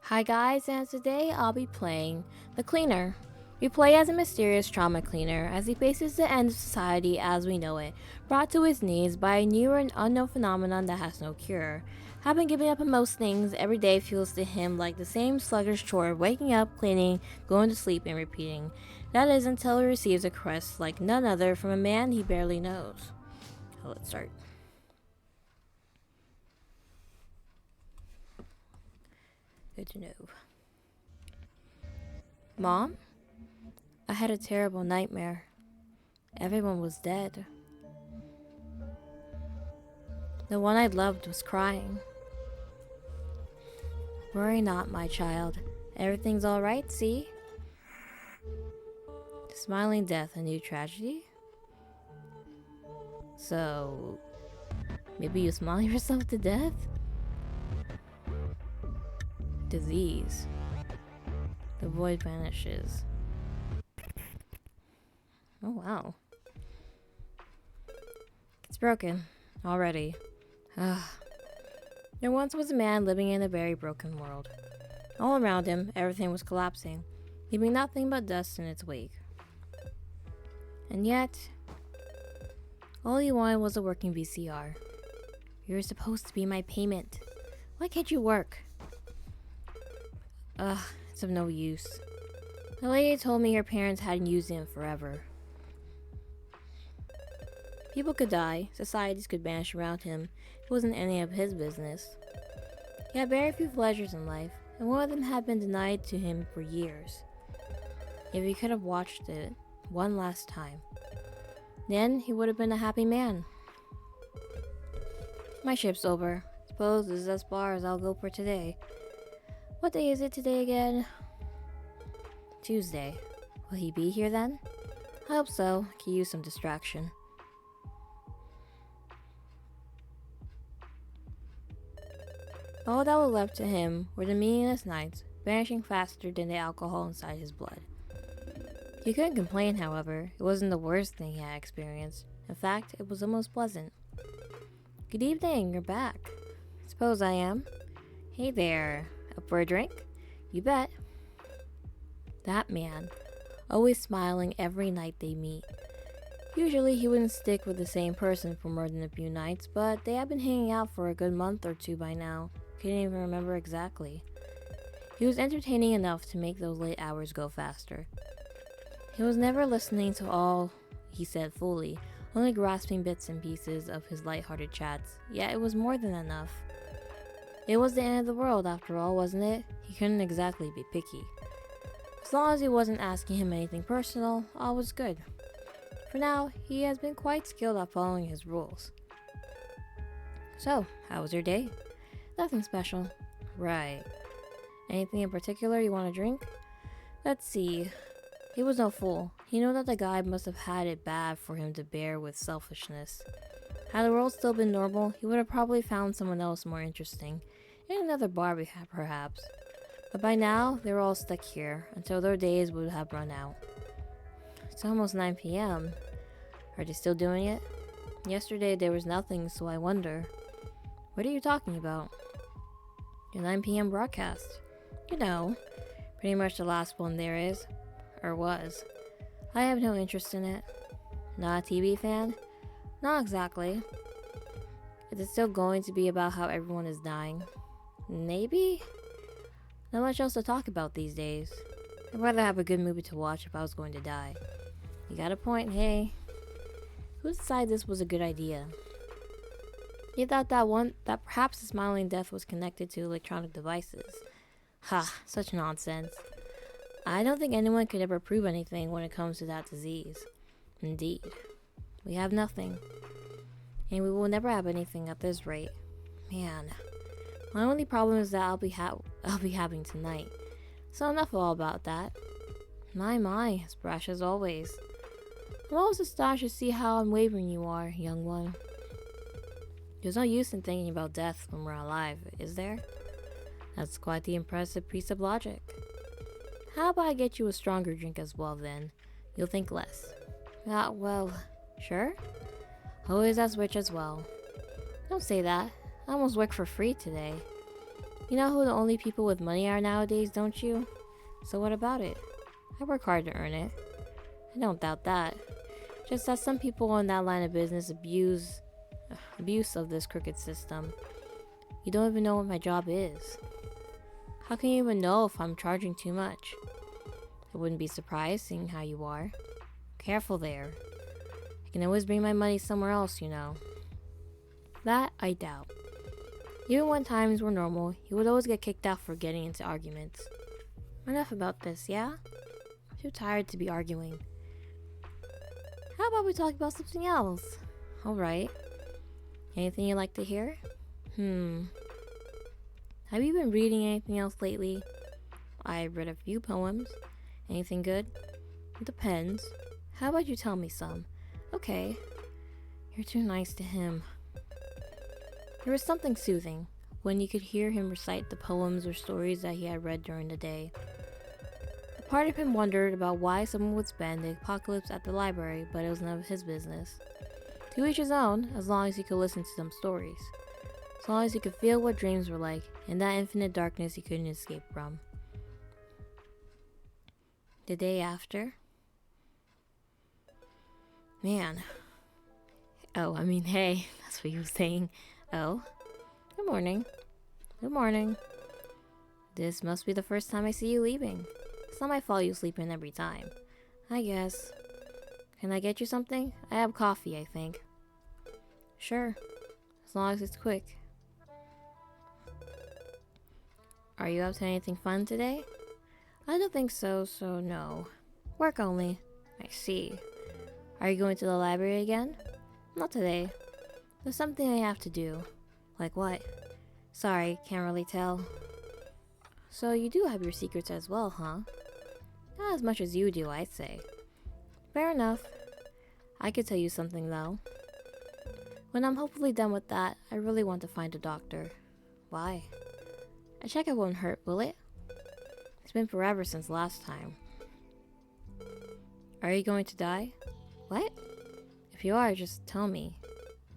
Hi guys, and today I'll be playing The Cleaner. We play as a mysterious trauma cleaner as he faces the end of society as we know it, brought to his knees by a new and unknown phenomenon that has no cure. Having given up on most things, every day feels to him like the same sluggish chore of waking up, cleaning, going to sleep, and repeating. That is until he receives a request like none other from a man he barely knows. So let's start. Good to know. Mom? I had a terrible nightmare. Everyone was dead. The one I loved was crying. Worry not, my child. Everything's all right, see? Smiling death, a new tragedy? So, maybe you smile yourself to death? Disease. The void vanishes. Oh wow. It's broken. Already. Ugh. There once was a man living in a very broken world. All around him, everything was collapsing, leaving nothing but dust in its wake. And yet, all he wanted was a working VCR. You're supposed to be my payment. Why can't you work? Ugh, it's of no use. The lady told me her parents hadn't used it in forever. People could die, societies could vanish around him. It wasn't any of his business. He had very few pleasures in life, and one of them had been denied to him for years. If he could have watched it one last time, then he would have been a happy man. My ship's over. Suppose this is as far as I'll go for today. What day is it today again? Tuesday. Will he be here then? I hope so. Could use some distraction. All that was left to him were the meaningless nights, vanishing faster than the alcohol inside his blood. He couldn't complain, however. It wasn't the worst thing he had experienced. In fact, it was almost pleasant. Good evening, you're back. Suppose I am. Hey there, up for a drink? You bet. That man, always smiling every night they meet. Usually he wouldn't stick with the same person for more than a few nights, but they had been hanging out for a good month or two by now. Couldn't even remember exactly. He was entertaining enough to make those late hours go faster. He was never listening to all he said fully, only grasping bits and pieces of his light-hearted chats, yet it was more than enough. It was the end of the world after all, wasn't it? He couldn't exactly be picky. As long as he wasn't asking him anything personal, all was good. For now, he has been quite skilled at following his rules. So, how was your day? Nothing special. Right. Anything in particular you want to drink? Let's see. He was no fool. He knew that the guy must have had it bad for him to bear with selfishness. Had the world still been normal, he would have probably found someone else more interesting. In another bar, perhaps. But by now, they were all stuck here, until their days would have run out. It's almost 9 p.m. Are they still doing it? Yesterday there was nothing, so I wonder. What are you talking about? Your 9 p.m. broadcast. You know, pretty much the last one there is. Or was. I have no interest in it. Not a TV fan? Not exactly. Is it still going to be about how everyone is dying? Maybe? Not much else to talk about these days. I'd rather have a good movie to watch if I was going to die. You got a point, hey. Who decided this was a good idea? You thought that perhaps the smiling death was connected to electronic devices. Ha, such nonsense. I don't think anyone could ever prove anything when it comes to that disease. Indeed. We have nothing. And we will never have anything at this rate. Man. My only problem is that I'll be having tonight. So enough all about that. My, as brash as always. I'm always astonished to see how unwavering you are, young one. There's no use in thinking about death when we're alive, is there? That's quite the impressive piece of logic. How about I get you a stronger drink as well then? You'll think less. Well, sure? Always as rich as well. Don't say that. I almost worked for free today. You know who the only people with money are nowadays, don't you? So what about it? I work hard to earn it. I don't doubt that. Just that some people in that line of business abuse of this crooked system. You don't even know what my job is. How can you even know if I'm charging too much? I wouldn't be surprised seeing how you are. Careful there. I can always bring my money somewhere else, you know. That I doubt. Even when times were normal, he would always get kicked out for getting into arguments. Enough about this, yeah? I'm too tired to be arguing. How about we talk about something else? Alright. Anything you'd like to hear? Have you been reading anything else lately? I've read a few poems. Anything good? It depends. How about you tell me some? Okay. You're too nice to him. There was something soothing when you could hear him recite the poems or stories that he had read during the day. A part of him wondered about why someone would spend the apocalypse at the library, but it was none of his business. To each his own, as long as he could listen to some stories. As long as he could feel what dreams were like, and that infinite darkness he couldn't escape from. The day after? Man. Hey, that's what he was saying. Oh. Good morning. Good morning. This must be the first time I see you leaving. It's not my fault you sleep in every time. I guess. Can I get you something? I have coffee, I think. Sure. As long as it's quick. Are you up to anything fun today? I don't think so, so no. Work only. I see. Are you going to the library again? Not today. There's something I have to do. Like what? Sorry, can't really tell. So you do have your secrets as well, huh? Not as much as you do, I'd say. Fair enough. I could tell you something though. When I'm hopefully done with that, I really want to find a doctor. Why? A checkup won't hurt, will it? It's been forever since last time. Are you going to die? What? If you are, just tell me.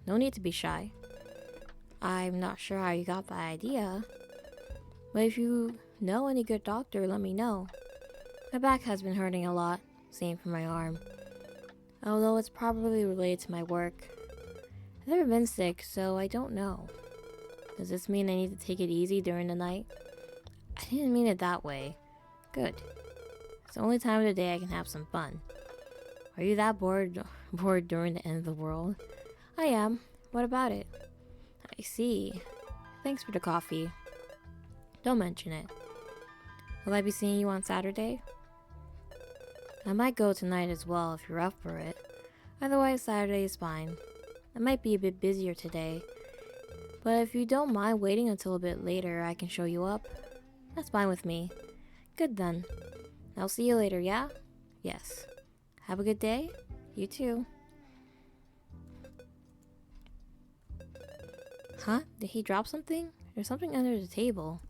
No need to be shy. I'm not sure how you got that idea, but if you know any good doctor, let me know. My back has been hurting a lot, same for my arm. Although it's probably related to my work. I've never been sick, so I don't know. Does this mean I need to take it easy during the night? I didn't mean it that way. Good. It's the only time of the day I can have some fun. Are you that bored during the end of the world? I am. What about it? I see. Thanks for the coffee. Don't mention it. Will I be seeing you on Saturday? I might go tonight as well if you're up for it. Otherwise, Saturday is fine. I might be a bit busier today. But if you don't mind waiting until a bit later, I can show you up. That's fine with me. Good then. I'll see you later, yeah? Yes. Have a good day. You too. Huh? Did he drop something? There's something under the table.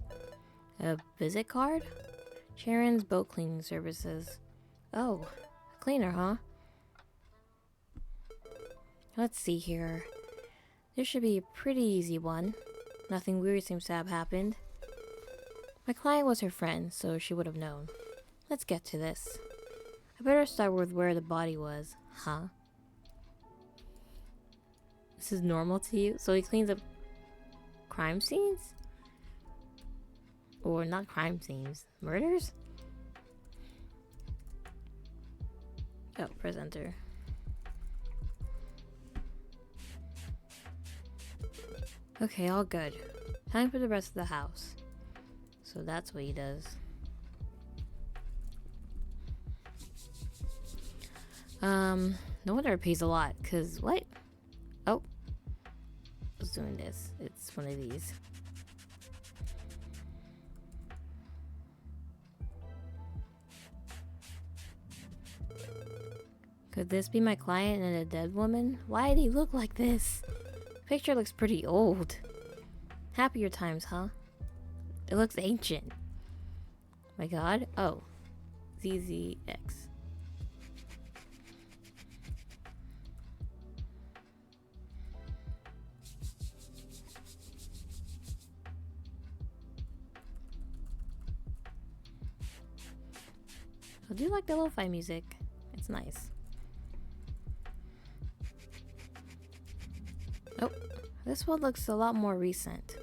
A visit card? Sharon's boat cleaning services. Oh, a cleaner, huh? Let's see here. This should be a pretty easy one. Nothing weird seems to have happened. My client was her friend, so she would have known. Let's get to this. I better start with where the body was, huh? This is normal to you? So he cleans up crime scenes? Or not crime scenes, murders? Oh, press enter. Okay, all good. Time for the rest of the house. So that's what he does. No wonder it pays a lot, cause what? Oh. I was doing this. It's one of these. Could this be my client and a dead woman? Why did he look like this? Picture looks pretty old. Happier times, huh? It looks ancient. My god. Oh. ZZX. I do like the lo-fi music. It's nice. Oh, this one looks a lot more recent.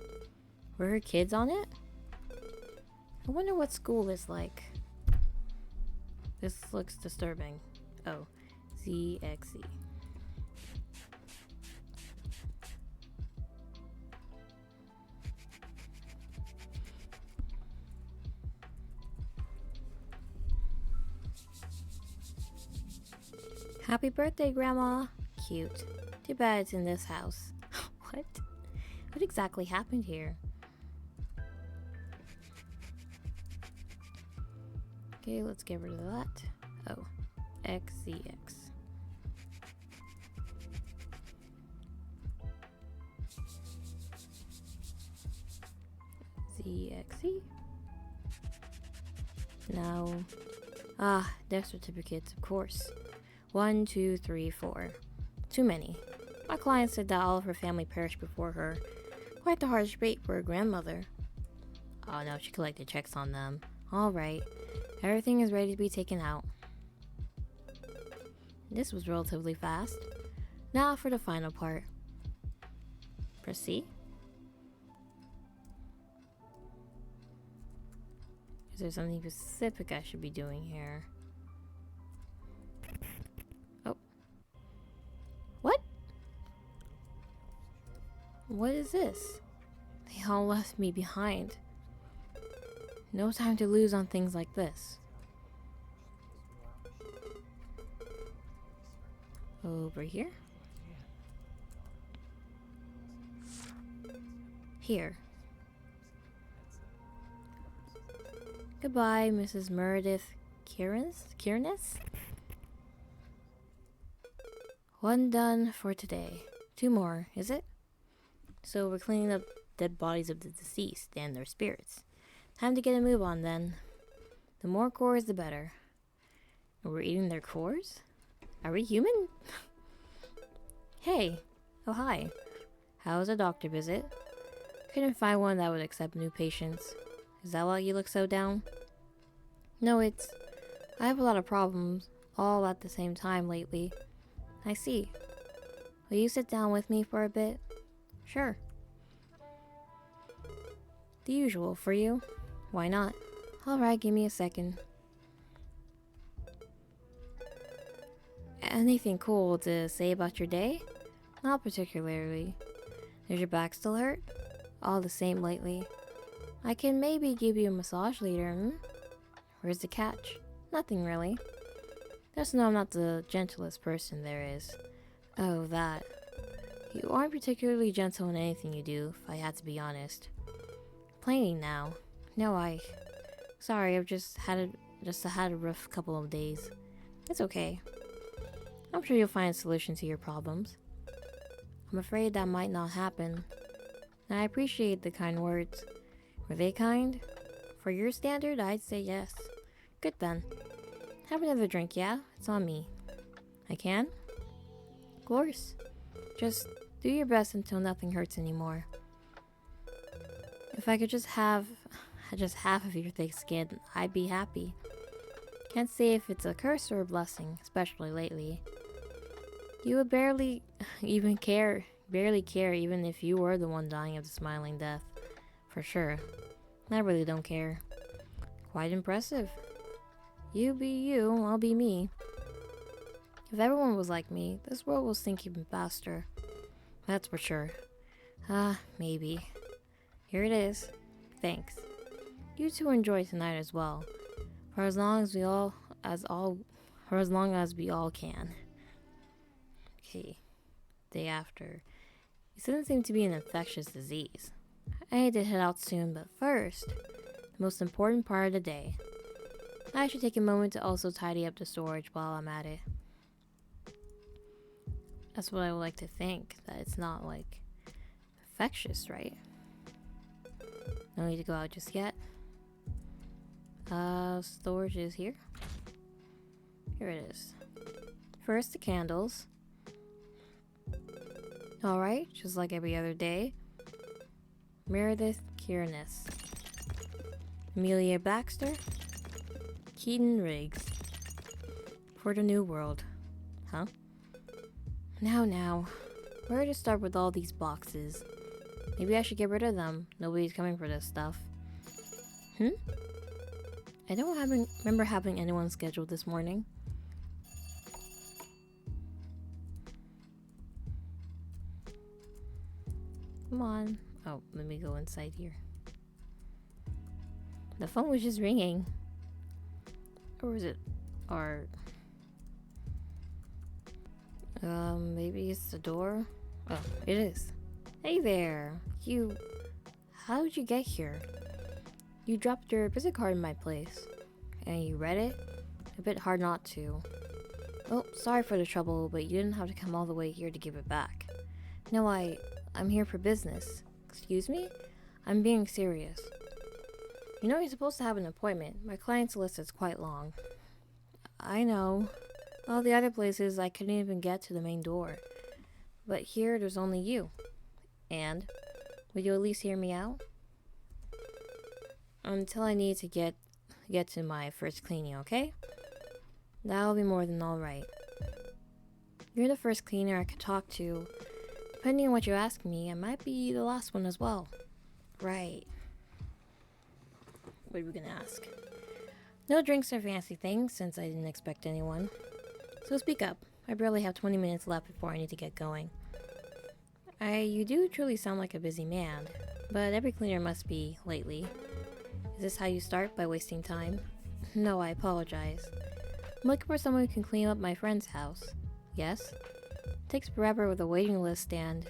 Were her kids on it? I wonder what school is like. This looks disturbing. Oh, ZXE. Happy birthday, Grandma! Cute. Too bad it's in this house. What? What exactly happened here? Okay, let's get rid of that. Oh, XZX. ZXE. Now, death certificates, of course. 1, 2, 3, 4. Too many. My client said that all of her family perished before her. Quite the harsh fate for her grandmother. Oh no, she collected checks on them. Alright. Everything is ready to be taken out. This was relatively fast. Now for the final part. Proceed. Is there something specific I should be doing here? Oh. What? What is this? They all left me behind. No time to lose on things like this. Over here? Here. Goodbye, Mrs. Meredith Kiernes? One done for today. 2 more, is it? So we're cleaning up dead bodies of the deceased and their spirits. Time to get a move on then. The more cores, the better. And we're eating their cores? Are we human? Hey. Oh, hi. How was a doctor visit? Couldn't find one that would accept new patients. Is that why you look so down? No, I have a lot of problems, all at the same time lately. I see. Will you sit down with me for a bit? Sure. The usual for you. Why not? Alright, give me a second. Anything cool to say about your day? Not particularly. Does your back still hurt? All the same lately. I can maybe give you a massage later, Where's the catch? Nothing really. Just know I'm not the gentlest person there is. Oh, that. You aren't particularly gentle in anything you do, if I had to be honest. Complaining now. No, Sorry, I've just had a rough couple of days. It's okay. I'm sure you'll find a solution to your problems. I'm afraid that might not happen. And I appreciate the kind words. Were they kind? For your standard, I'd say yes. Good then. Have another drink, yeah? It's on me. I can? Of course. Just do your best until nothing hurts anymore. If I could just have half of your thick skin, I'd be happy. Can't say if it's a curse or a blessing, especially lately. You would barely care even if you were the one dying of the smiling death. For sure. I really don't care. Quite impressive. You be you, I'll be me. If everyone was like me, this world will sink even faster. That's for sure. Maybe. Here it is. Thanks. You two enjoy tonight as well. For as long as we all can. Okay. Day after. It doesn't seem to be an infectious disease. I need to head out soon, but first, the most important part of the day. I should take a moment to also tidy up the storage while I'm at it. That's what I would like to think, that it's not like infectious, right? No need to go out just yet. Storage is here. Here it is. First, the candles. Alright, just like every other day. Meredith Kiernes. Amelia Baxter. Keaton Riggs. toward a new world. Huh? Now. Where to start with all these boxes? Maybe I should get rid of them. Nobody's coming for this stuff. I don't remember having anyone scheduled this morning. Come on. Oh, let me go inside here. The phone was just ringing. Or was it? Or... maybe it's the door? Oh, it is. Hey there! How did you get here? You dropped your visit card in my place. And you read it? A bit hard not to. Oh, sorry for the trouble, but you didn't have to come all the way here to give it back. No, I'm here for business. Excuse me? I'm being serious. You know you're supposed to have an appointment. My client's list is quite long. I know. All the other places I couldn't even get to the main door. But here there's only you. And would you at least hear me out? Until I need to get to my first cleaning, okay? That'll be more than alright. You're the first cleaner I could talk to. Depending on what you ask me, I might be the last one as well. Right. What are we gonna ask? No drinks or fancy things, since I didn't expect anyone. So speak up. I barely have 20 minutes left before I need to get going. You do truly sound like a busy man, but every cleaner must be, lately. Is this how you start, by wasting time? No, I apologize. I'm looking for someone who can clean up my friend's house. Yes? It takes forever with a waiting list, and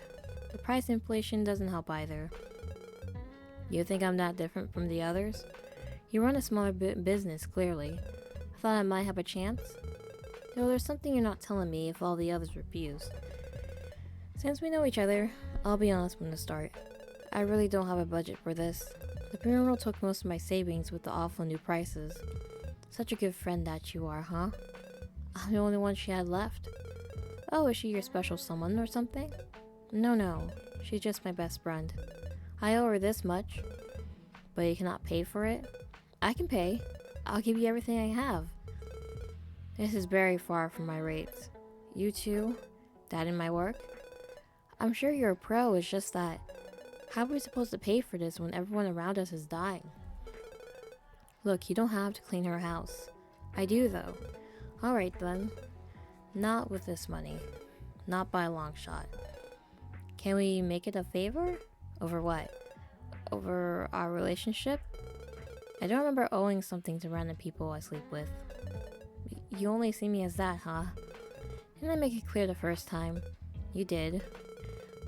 the price inflation doesn't help either. You think I'm that different from the others? You run a smaller business, clearly. I thought I might have a chance. Though there's something you're not telling me if all the others refuse. Since we know each other, I'll be honest from the start. I really don't have a budget for this. The funeral took most of my savings with the awful new prices. Such a good friend that you are, huh? I'm the only one she had left. Oh, is she your special someone or something? No. She's just my best friend. I owe her this much. But you cannot pay for it? I can pay. I'll give you everything I have. This is very far from my rates. You too? That in my work? I'm sure you're a pro, it's just that... How are we supposed to pay for this when everyone around us is dying? Look, you don't have to clean her house. I do, though. Alright then. Not with this money. Not by a long shot. Can we make it a favor? Over what? Over our relationship? I don't remember owing something to random people I sleep with. You only see me as that, huh? Didn't I make it clear the first time? You did.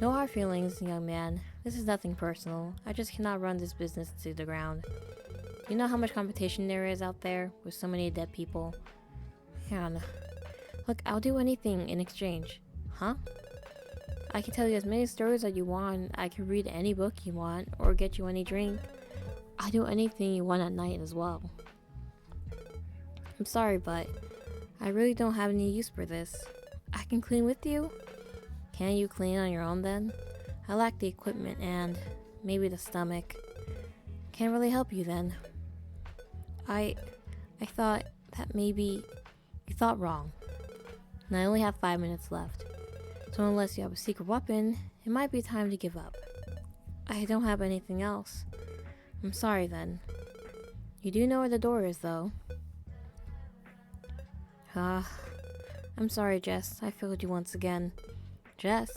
No hard feelings, young man. This is nothing personal. I just cannot run this business to the ground. You know how much competition there is out there with so many dead people? Man. Look, I'll do anything in exchange. Huh? I can tell you as many stories as you want. I can read any book you want or get you any drink. I'll do anything you want at night as well. I'm sorry, but I really don't have any use for this. I can clean with you? Can you clean on your own then? I lack the equipment and maybe the stomach. Can't really help you then. I thought that maybe you thought wrong. And I only have 5 minutes left. So unless you have a secret weapon, it might be time to give up. I don't have anything else. I'm sorry then. You do know where the door is though. I'm sorry, Jess. I failed you once again. Jess?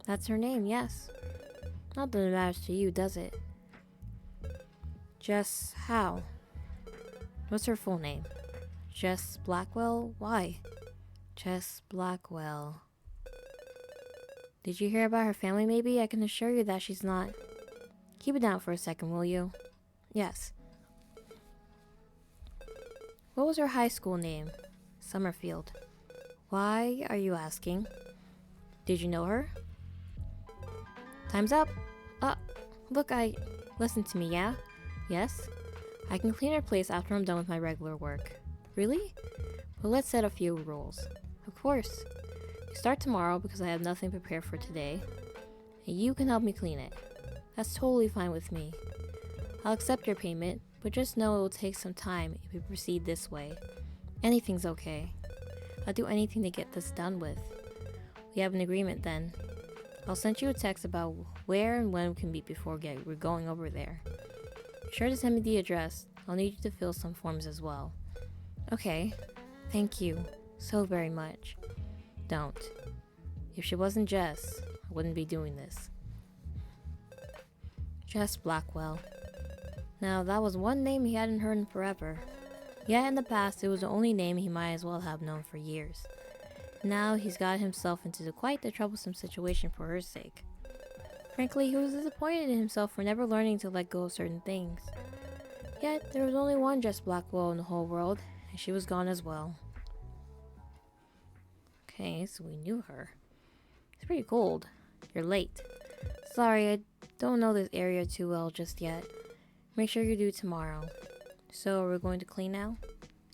That's her name, yes. Not that it matters to you, does it? Jess how? What's her full name? Jess Blackwell? Why? Jess Blackwell. Did you hear about her family maybe? I can assure you that she's not... Keep it down for a second, will you? Yes. What was her high school name? Summerfield. Why are you asking? Did you know her? Time's up. Look, Listen to me, yeah? Yes? I can clean her place after I'm done with my regular work. Really? Well, let's set a few rules. Of course. You start tomorrow because I have nothing prepared for today. And you can help me clean it. That's totally fine with me. I'll accept your payment, but just know it will take some time if we proceed this way. Anything's okay. I'll do anything to get this done with. We have an agreement then. I'll send you a text about where and when we can meet before we're going over there. Be sure to send me the address. I'll need you to fill some forms as well. Okay. Thank you so very much. Don't. If she wasn't Jess, I wouldn't be doing this. Jess Blackwell. Now, that was one name he hadn't heard in forever. Yet in the past, it was the only name he might as well have known for years. Now, he's got himself into quite the troublesome situation for her sake. Frankly, he was disappointed in himself for never learning to let go of certain things. Yet, there was only one Jess Blackwell in the whole world, and she was gone as well. Okay, so we knew her. It's pretty cold. You're late. Sorry, I don't know this area too well just yet. Make sure you do tomorrow. So, are we going to clean now?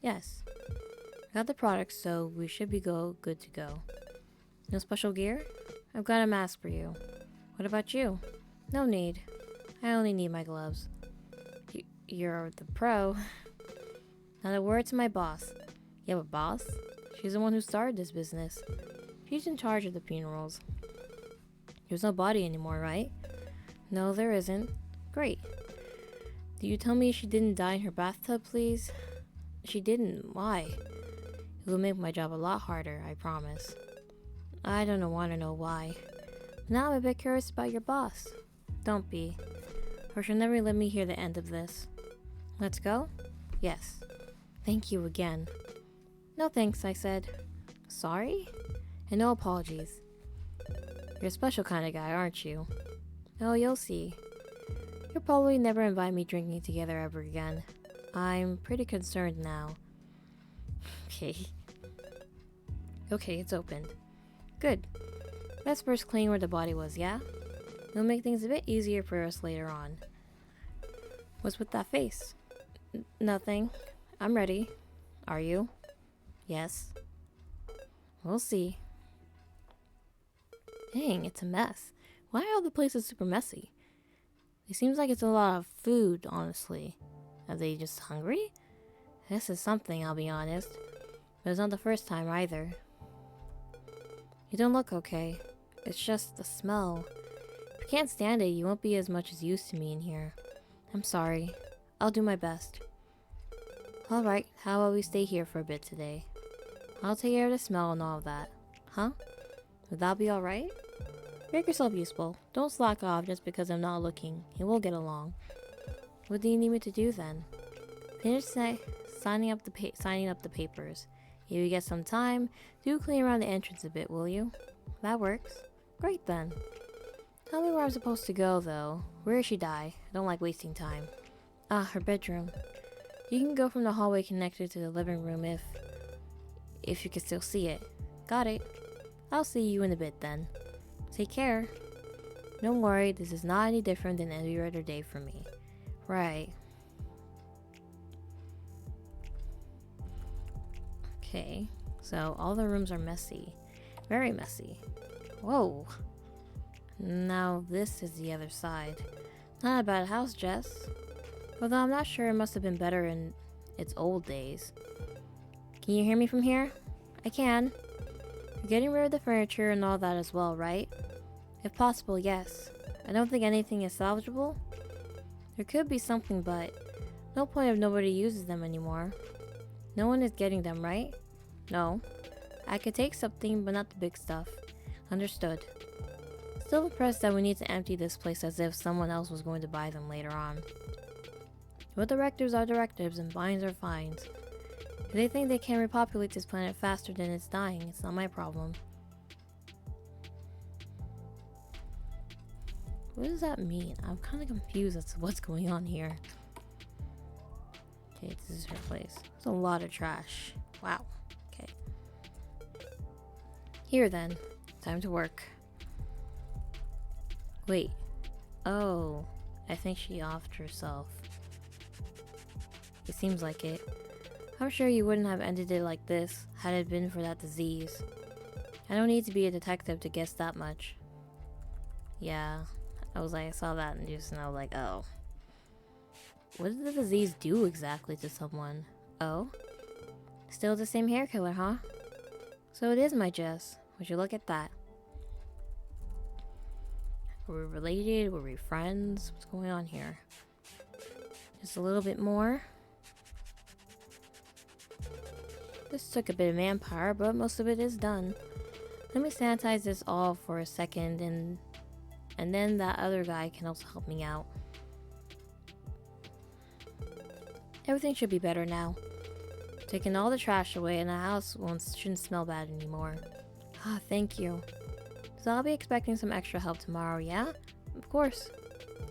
Yes. I got the products, so we should be good to go. No special gear? I've got a mask for you. What about you? No need. I only need my gloves. You're the pro. Not a word to my boss. You have a boss? She's the one who started this business. She's in charge of the funerals. There's no body anymore, right? No, there isn't. Great. Do you tell me she didn't die in her bathtub, please? She didn't. Why? It will make my job a lot harder, I promise. I don't want to know why. Now I'm a bit curious about your boss. Don't be. Or she'll never let me hear the end of this. Let's go? Yes. Thank you again. No thanks, I said. Sorry? And no apologies. You're a special kind of guy, aren't you? Oh, you'll see. You'll probably never invite me drinking together ever again. I'm pretty concerned now. Okay. Okay, it's opened. Good. Let's first clean where the body was, yeah? It'll make things a bit easier for us later on. What's with that face? Nothing. I'm ready. Are you? Yes. We'll see. Dang, it's a mess. Why are all the places super messy? It seems like it's a lot of food, honestly. Are they just hungry? This is something, I'll be honest. But it's not the first time either. You don't look okay. It's just the smell. If you can't stand it, you won't be as much as used to me in here. I'm sorry. I'll do my best. Alright, how about we stay here for a bit today? I'll take care of the smell and all of that. Huh? Would that be alright? Make yourself useful. Don't slack off just because I'm not looking. And we'll get along. What do you need me to do then? Finish signing up the papers. If you get some time, do clean around the entrance a bit, will you? That works. Great then. Tell me where I'm supposed to go, though. Where did she die? I don't like wasting time. Ah, her bedroom. You can go from the hallway connected to the living room if you can still see it. Got it. I'll see you in a bit then. Take care. Don't worry, this is not any different than every other day for me. Right. Okay, so all the rooms are messy. Very messy. Whoa. Now this is the other side. Not a bad house, Jess. Although I'm not sure, it must have been better in its old days. Can you hear me from here? I can. You're getting rid of the furniture and all that as well, right? If possible, yes. I don't think anything is salvageable. There could be something, but no point if nobody uses them anymore. No one is getting them, right? No. I could take something, but not the big stuff. Understood. Still impressed that we need to empty this place as if someone else was going to buy them later on. But directives are directives and fines are fines. If they think they can repopulate this planet faster than it's dying, it's not my problem. What does that mean? I'm kind of confused as to what's going on here. Okay, this is her place. There's a lot of trash. Wow. Okay. Here then. Time to work. Wait. Oh. I think she offed herself. It seems like it. I'm sure you wouldn't have ended it like this had it been for that disease. I don't need to be a detective to guess that much. Yeah. I saw that and just now like, oh. What did the disease do exactly to someone? Oh? Still the same hair killer, huh? So it is my Jess. Would you look at that? Were we related? Were we friends? What's going on here? Just a little bit more. This took a bit of manpower, but most of it is done. Let me sanitize this all for a second, and then that other guy can also help me out. Everything should be better now. Taking all the trash away and the house shouldn't smell bad anymore. Ah, thank you. So I'll be expecting some extra help tomorrow, yeah? Of course.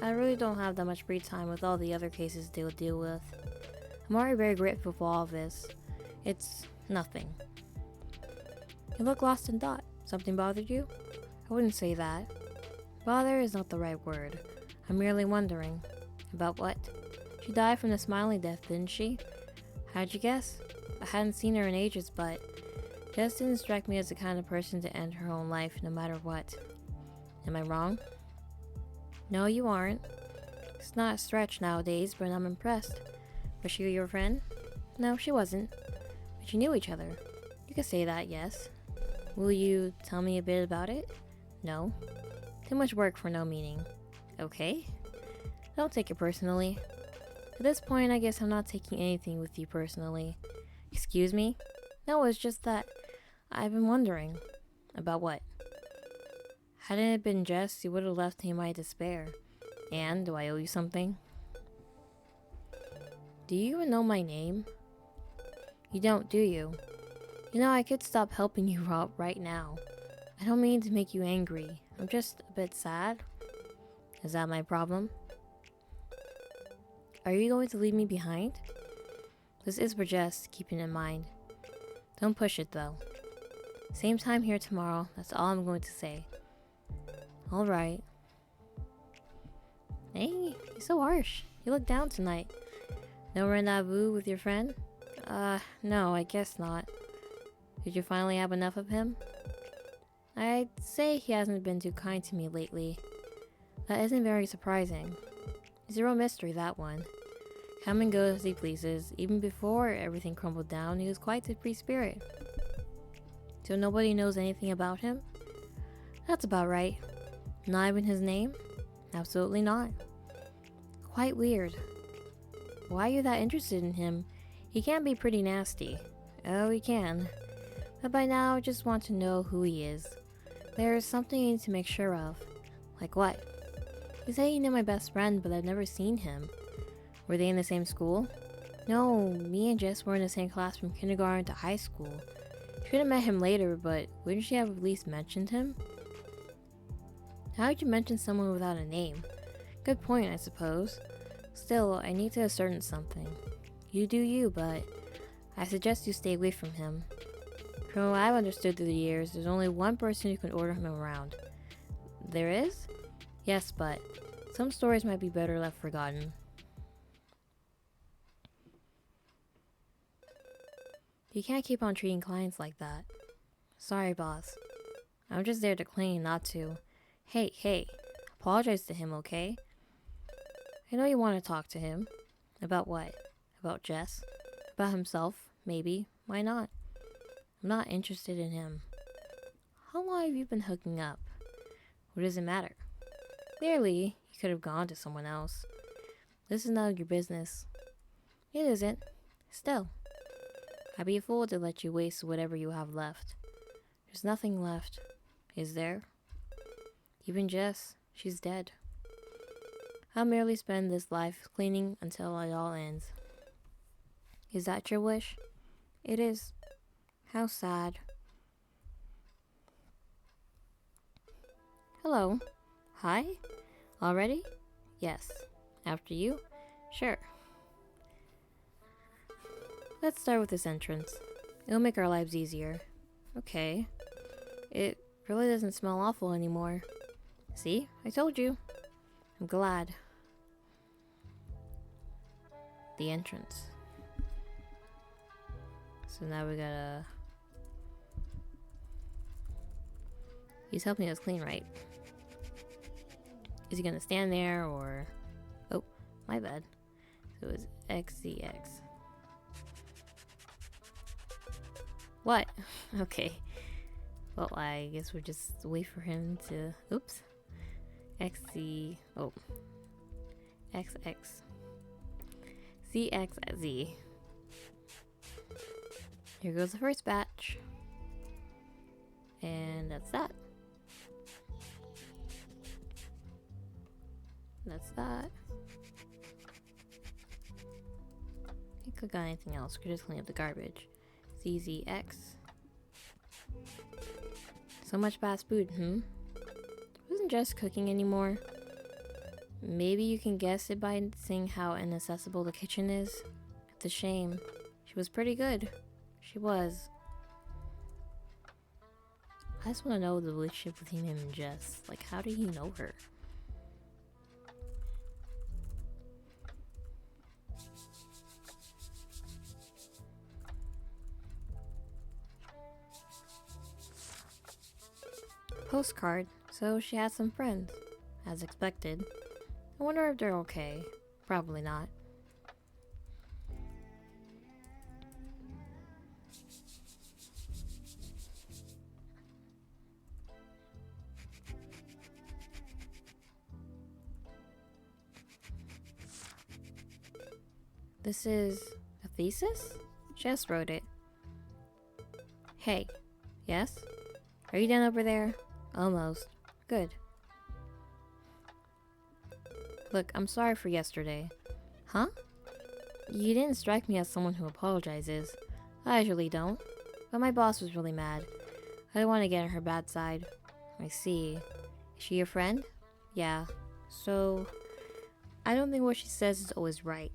I really don't have that much free time with all the other cases to deal with. I'm already very grateful for all of this. It's nothing. You look lost in thought. Something bothered you? I wouldn't say that. Bother is not the right word. I'm merely wondering. About what? She died from the smiling death, didn't she? How'd you guess? I hadn't seen her in ages, but Jess didn't strike me as the kind of person to end her own life no matter what. Am I wrong? No, you aren't. It's not a stretch nowadays, but I'm impressed. Was she your friend? No, she wasn't. But you knew each other. You could say that, yes. Will you tell me a bit about it? No. Too much work for no meaning. Okay. Don't take it personally. At this point, I guess I'm not taking anything with you personally. Excuse me? No, it's just that I've been wondering. About what? Hadn't it been Jess, you would have left me in my despair. And, do I owe you something? Do you even know my name? You don't, do you? You know, I could stop helping you out right now. I don't mean to make you angry. I'm just a bit sad. Is that my problem? Are you going to leave me behind? This is for Jess, keeping in mind. Don't push it, though. Same time here tomorrow, that's all I'm going to say. Alright. Hey, you're so harsh. You look down tonight. No rendezvous with your friend? No, I guess not. Did you finally have enough of him? I'd say he hasn't been too kind to me lately. That isn't very surprising. It's a real mystery, that one. Come and go as he pleases. Even before everything crumbled down, he was quite a free spirit. So nobody knows anything about him? That's about right. Not even his name? Absolutely not. Quite weird. Why are you that interested in him? He can be pretty nasty. Oh, he can. But by now, I just want to know who he is. There's something you need to make sure of. Like what? You say you know my best friend, but I've never seen him. Were they in the same school? No, me and Jess were in the same class from kindergarten to high school. She could have met him later, but wouldn't she have at least mentioned him? How would you mention someone without a name? Good point, I suppose. Still, I need to ascertain something. You do you, but I suggest you stay away from him. From what I've understood through the years, there's only one person who can order him around. There is? Yes, but some stories might be better left forgotten. You can't keep on treating clients like that. Sorry, boss. I'm just there to clean, not to. Hey, apologize to him, okay? I know you want to talk to him. About what? About Jess? About himself, maybe. Why not? I'm not interested in him. How long have you been hooking up? What does it matter? Clearly, you could have gone to someone else. This is none of your business. It isn't. Still. I'd be a fool to let you waste whatever you have left. There's nothing left. Is there? Even Jess, she's dead. I'll merely spend this life cleaning until it all ends. Is that your wish? It is. How sad. Hello. Hi? Already? Yes. After you? Sure. Let's start with this entrance. It'll make our lives easier. Okay. It really doesn't smell awful anymore. See? I told you. I'm glad. The entrance. So now we gotta... He's helping us clean, right? Is he gonna stand there or... Oh, my bad. So it's XCX. What? Okay. Well, I guess we'll just wait for him to. Oops. XZ. Oh. XX. CXZ. Here goes the first batch. And that's that. That's that. You click on anything else. Could just clean up the garbage. CZX. So much fast food, Wasn't Jess cooking anymore? Maybe you can guess it by seeing how inaccessible the kitchen is. It's a shame. She was pretty good. She was. I just want to know the relationship between him and Jess. Like, how did he know her? Postcard. So she has some friends. As expected. I wonder if they're okay. Probably not. This is a thesis? Jess wrote it. Hey. Yes? Are you done over there? Almost. Good. Look, I'm sorry for yesterday. Huh? You didn't strike me as someone who apologizes. I usually don't. But my boss was really mad. I didn't want to get on her bad side. I see. Is she your friend? Yeah. So, I don't think what she says is always right.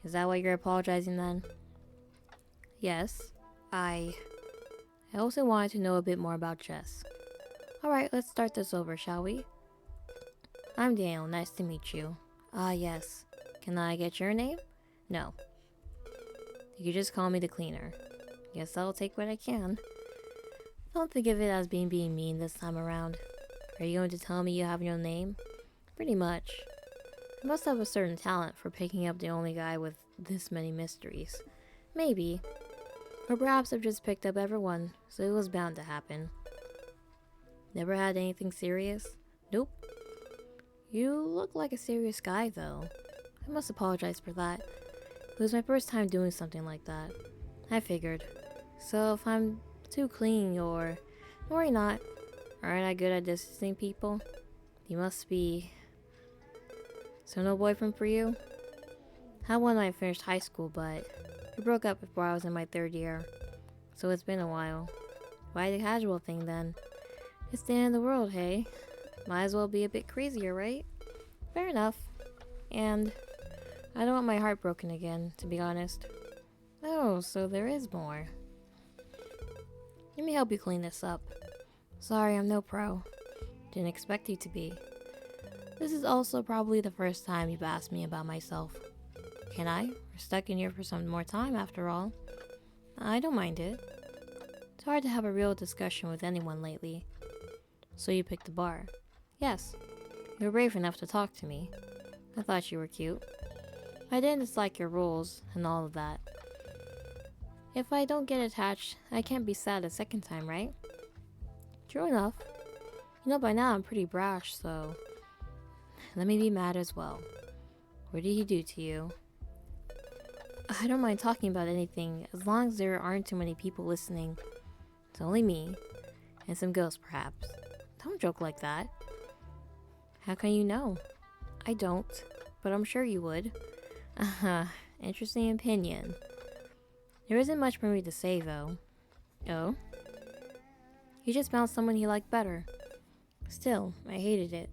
Is that why you're apologizing then? Yes. I also wanted to know a bit more about Jess. Alright, let's start this over, shall we? I'm Daniel, nice to meet you. Ah, yes. Can I get your name? No. You could just call me the cleaner. Guess I'll take what I can. Don't think of it as being mean this time around. Are you going to tell me you have no name? Pretty much. I must have a certain talent for picking up the only guy with this many mysteries. Maybe. Or perhaps I've just picked up everyone, so it was bound to happen. Never had anything serious? Nope. You look like a serious guy, though. I must apologize for that. It was my first time doing something like that. I figured. So if I'm too clean or worry not, aren't I good at distancing people? You must be... So no boyfriend for you? Had one when I finished high school, but we broke up before I was in my 3rd year. So it's been a while. Why the casual thing then? It's the end of the world, hey? Might as well be a bit crazier, right? Fair enough. And I don't want my heart broken again, to be honest. Oh, so there is more. Let me help you clean this up. Sorry, I'm no pro. Didn't expect you to be. This is also probably the first time you've asked me about myself. Can I? We're stuck in here for some more time, after all. I don't mind it. It's hard to have a real discussion with anyone lately. So you picked the bar. Yes. You were brave enough to talk to me. I thought you were cute. I didn't dislike your rules and all of that. If I don't get attached, I can't be sad a second time, right? True enough. You know, by now I'm pretty brash, so... Let me be mad as well. What did he do to you? I don't mind talking about anything, as long as there aren't too many people listening. It's only me. And some ghosts, perhaps. Don't joke like that. How can you know? I don't, but I'm sure you would. Interesting opinion. There isn't much for me to say, though. Oh? He just found someone he liked better. Still, I hated it.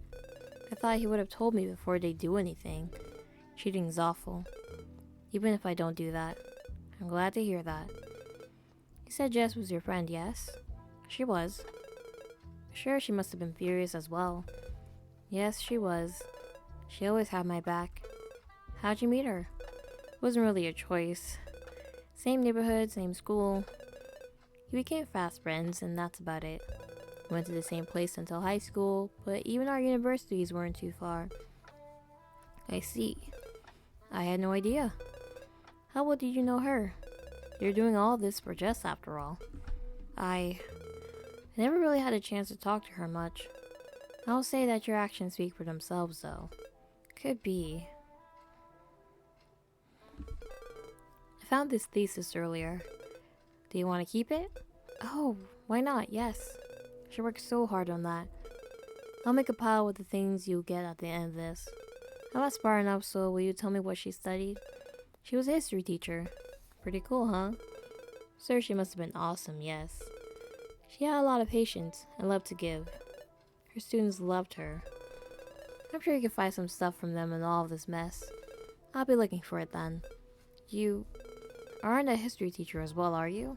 I thought he would have told me before they do anything. Cheating's awful. Even if I don't do that. I'm glad to hear that. You said Jess was your friend, yes? She was. Sure, she must have been furious as well. Yes, she was. She always had my back. How'd you meet her? It wasn't really a choice. Same neighborhood, same school. We became fast friends, and that's about it. We went to the same place until high school, but even our universities weren't too far. I see. I had no idea. How well did you know her? You're doing all this for Jess, after all. I never really had a chance to talk to her much. I'll say that your actions speak for themselves, though. Could be. I found this thesis earlier. Do you want to keep it? Oh, why not? Yes. She worked so hard on that. I'll make a pile with the things you'll get at the end of this. I'm not smart enough, so will you tell me what she studied? She was a history teacher. Pretty cool, huh? Sir, she must have been awesome, yes. She had a lot of patience and loved to give. Her students loved her. I'm sure you can find some stuff from them in all of this mess. I'll be looking for it then. You aren't a history teacher as well, are you?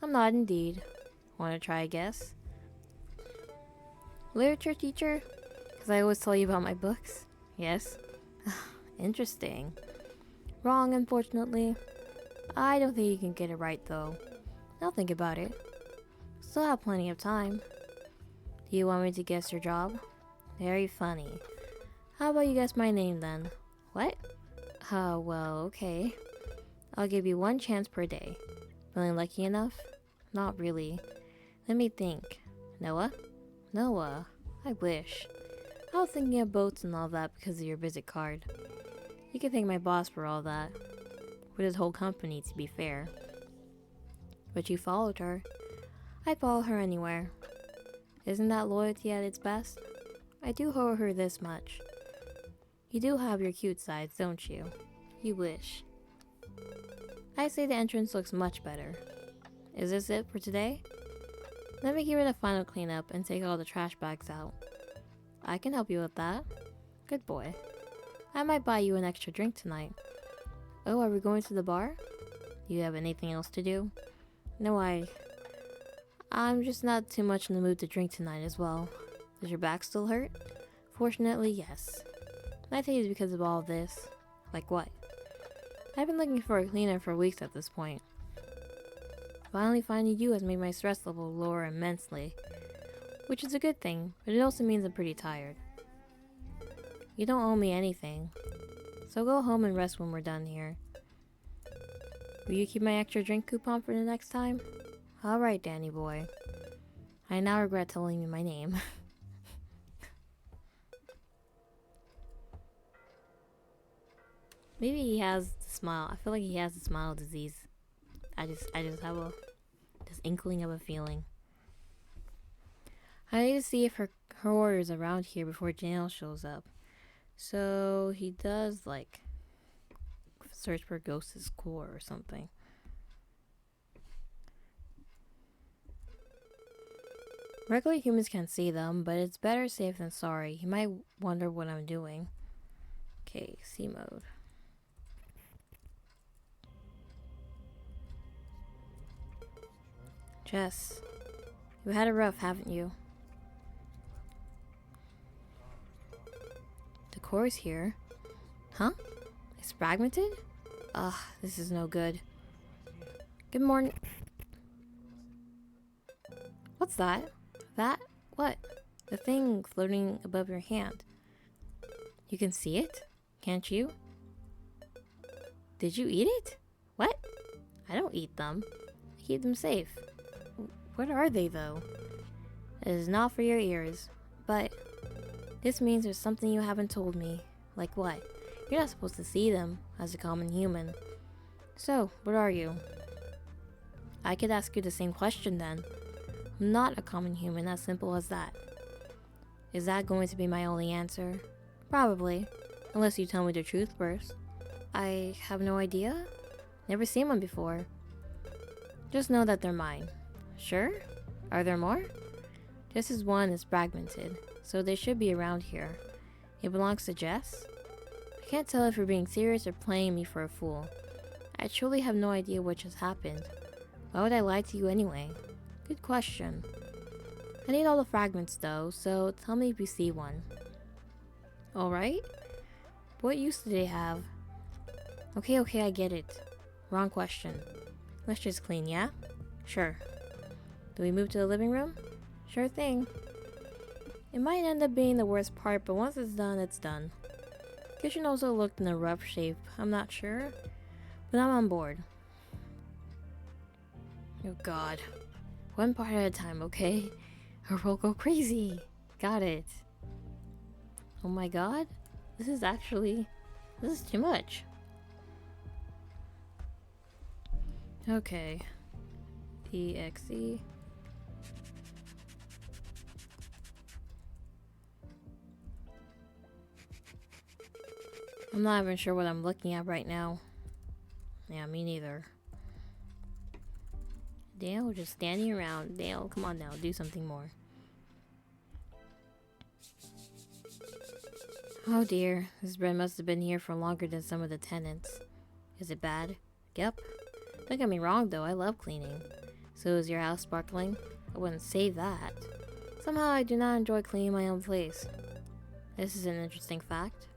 I'm not indeed. Want to try a guess? Literature teacher? Because I always tell you about my books. Yes? Interesting. Wrong, unfortunately. I don't think you can get it right, though. I'll think about it. Still have plenty of time. Do you want me to guess your job? Very funny. How about you guess my name, then? What? Oh, well, okay. I'll give you one chance per day. Feeling lucky enough? Not really. Let me think. Noah? Noah? I wish. I was thinking of boats and all that because of your visit card. You can thank my boss for all that. For his whole company, to be fair. But you followed her. I'd follow her anywhere. Isn't that loyalty at its best? I do owe her this much. You do have your cute sides, don't you? You wish. I say the entrance looks much better. Is this it for today? Let me give it a final cleanup and take all the trash bags out. I can help you with that. Good boy. I might buy you an extra drink tonight. Oh, are we going to the bar? Do you have anything else to do? No, I'm just not too much in the mood to drink tonight as well. Does your back still hurt? Fortunately, yes. I think it's because of all of this. Like what? I've been looking for a cleaner for weeks at this point. Finally finding you has made my stress level lower immensely. Which is a good thing, but it also means I'm pretty tired. You don't owe me anything. So go home and rest when we're done here. Will you keep my extra drink coupon for the next time? Alright, Danny boy. I now regret telling you my name. Maybe he has the smile. I feel like he has the smile disease. I just have this inkling of a feeling. I need to see if her order is around here before Janelle shows up. So he does like search for Ghost's core or something. Regular humans can see them, but it's better safe than sorry. He might wonder what I'm doing. Okay, C mode. Jess, you've had it rough, haven't you? The core's here. Huh? It's fragmented? Ugh, this is no good. Good morning. What's that? That? What? The thing floating above your hand. You can see it? Can't you? Did you eat it? What? I don't eat them. I keep them safe. What are they, though? It is not for your ears, but this means there's something you haven't told me. Like what? You're not supposed to see them as a common human. So, what are you? I could ask you the same question then. I'm not a common human, as simple as that. Is that going to be my only answer? Probably, unless you tell me the truth first. I have no idea. Never seen one before. Just know that they're mine. Sure? Are there more? Just as one is fragmented, so they should be around here. It belongs to Jess? I can't tell if you're being serious or playing me for a fool. I truly have no idea what just happened. Why would I lie to you anyway? Good question. I need all the fragments though, so tell me if you see one. Alright? What use do they have? Okay, I get it. Wrong question. Let's just clean, yeah? Sure. Do we move to the living room? Sure thing. It might end up being the worst part, but once it's done, it's done. Kitchen also looked in a rough shape, I'm not sure, but I'm on board. Oh god. One part at a time, okay? Or we'll go crazy. Got it. Oh my god. This is too much. Okay. EXE. I'm not even sure what I'm looking at right now. Yeah, me neither. Dale, just standing around. Dale, come on now, do something more. Oh dear, this bread must have been here for longer than some of the tenants. Is it bad? Yep. Don't get me wrong though, I love cleaning. So is your house sparkling? I wouldn't say that. Somehow I do not enjoy cleaning my own place. This is an interesting fact.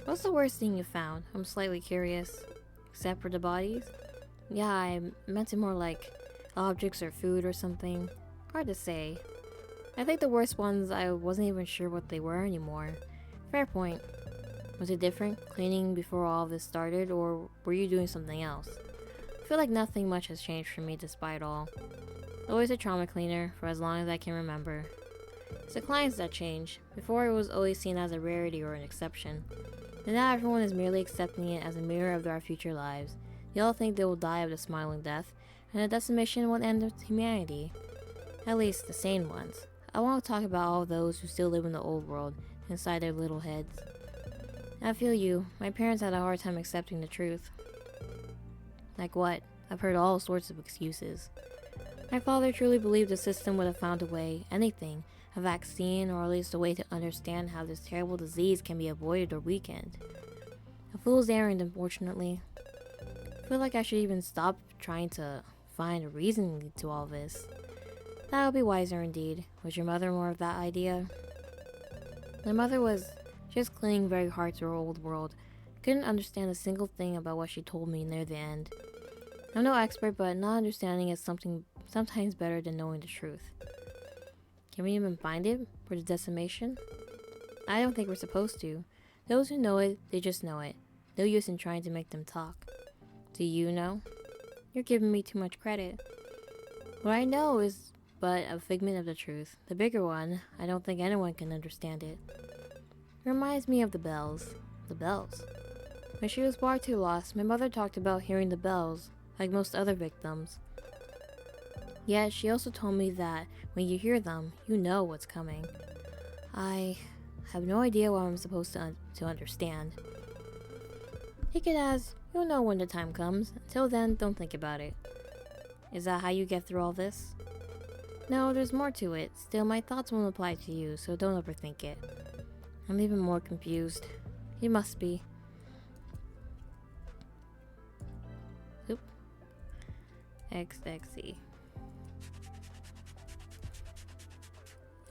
What's the worst thing you found? I'm slightly curious. Except for the bodies? Yeah, I meant it more like objects or food or something. Hard to say. I think the worst ones, I wasn't even sure what they were anymore. Fair point. Was it different, cleaning before all of this started, or were you doing something else? I feel like nothing much has changed for me despite all. Always a trauma cleaner, for as long as I can remember. It's the clients that change. Before it was always seen as a rarity or an exception. And now everyone is merely accepting it as a mirror of our future lives. They all think they will die of the smiling death, and the decimation will end with humanity. At least, the sane ones. I want to talk about all those who still live in the old world, inside their little heads. I feel you. My parents had a hard time accepting the truth. Like what? I've heard all sorts of excuses. My father truly believed the system would have found a way, anything, a vaccine, or at least a way to understand how this terrible disease can be avoided or weakened. A fool's errand, unfortunately. I feel like I should even stop trying to find a reason to all this. That would be wiser indeed. Was your mother more of that idea? My mother was just clinging very hard to her old world. Couldn't understand a single thing about what she told me near the end. I'm no expert, but not understanding is sometimes better than knowing the truth. Can we even find it for the decimation? I don't think we're supposed to. Those who know it, they just know it. No use in trying to make them talk. Do you know? You're giving me too much credit. What I know is but a figment of the truth. The bigger one, I don't think anyone can understand it. It reminds me of the bells. The bells. When she was far too lost, my mother talked about hearing the bells, like most other victims. Yet she also told me that when you hear them, you know what's coming. I have no idea what I'm supposed to understand. Take it as, you'll know when the time comes. Until then, don't think about it. Is that how you get through all this? No, there's more to it. Still, my thoughts won't apply to you, so don't overthink it. I'm even more confused. You must be. Oop. XXE.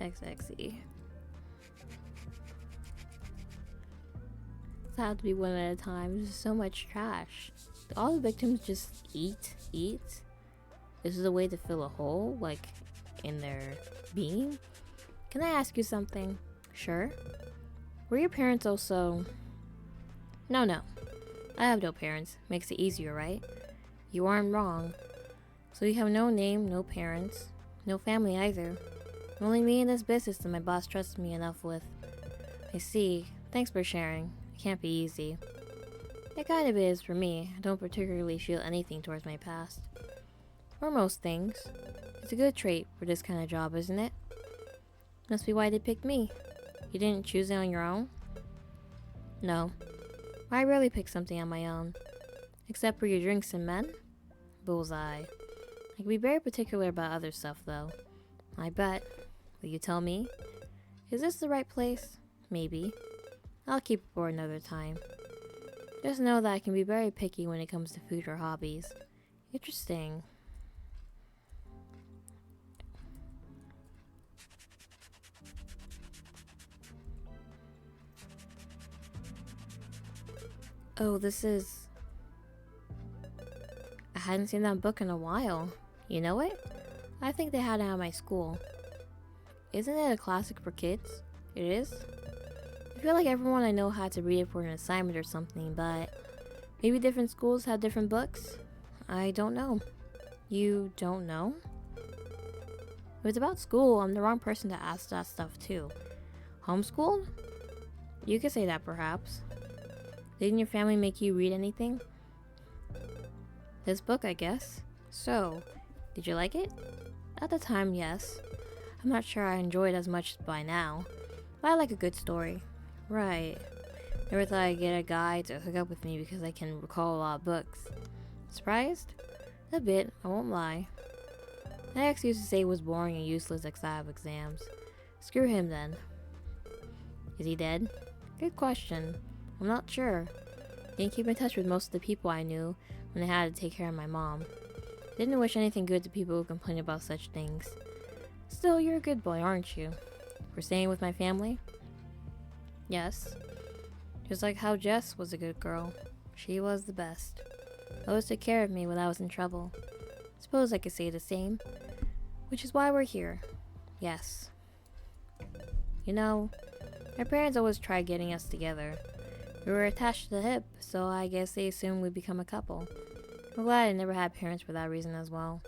XXE. It's had to be one at a time. There's so much trash. Do all the victims just eat? This is a way to fill a hole, like, in their being? Can I ask you something? Sure. Were your parents also... No. I have no parents. Makes it easier, right? You aren't wrong. So you have no name, no parents, no family either. Only me and this business that my boss trusts me enough with. I see. Thanks for sharing. It can't be easy. It kind of is for me. I don't particularly feel anything towards my past. Or most things. It's a good trait for this kind of job, isn't it? Must be why they picked me. You didn't choose it on your own? No. I rarely pick something on my own. Except for your drinks and men? Bullseye. I can be very particular about other stuff, though. I bet. Will you tell me? Is this the right place? Maybe. I'll keep it for another time. Just know that I can be very picky when it comes to food or hobbies. Interesting. Oh, this is... I hadn't seen that book in a while. You know it? I think they had it at my school. Isn't it a classic for kids? It is? I feel like everyone I know had to read it for an assignment or something, but maybe different schools have different books? I don't know. You don't know? If it's about school, I'm the wrong person to ask that stuff too. Homeschooled? You could say that perhaps. Didn't your family make you read anything? This book, I guess. So, did you like it? At the time, yes. I'm not sure I enjoy it as much by now, but I like a good story. Right. Never thought I'd get a guy to hook up with me because I can recall a lot of books. Surprised? A bit, I won't lie. My ex used to say it was boring and useless except exams. Screw him then. Is he dead? Good question. I'm not sure. Didn't keep in touch with most of the people I knew when I had to take care of my mom. Didn't wish anything good to people who complain about such things. Still, you're a good boy, aren't you? For staying with my family? Yes. Just like how Jess was a good girl. She was the best. Always took care of me when I was in trouble. Suppose I could say the same. Which is why we're here. Yes. You know, our parents always tried getting us together. We were attached to the hip, so I guess they assumed we'd become a couple. I'm glad I never had parents for that reason as well.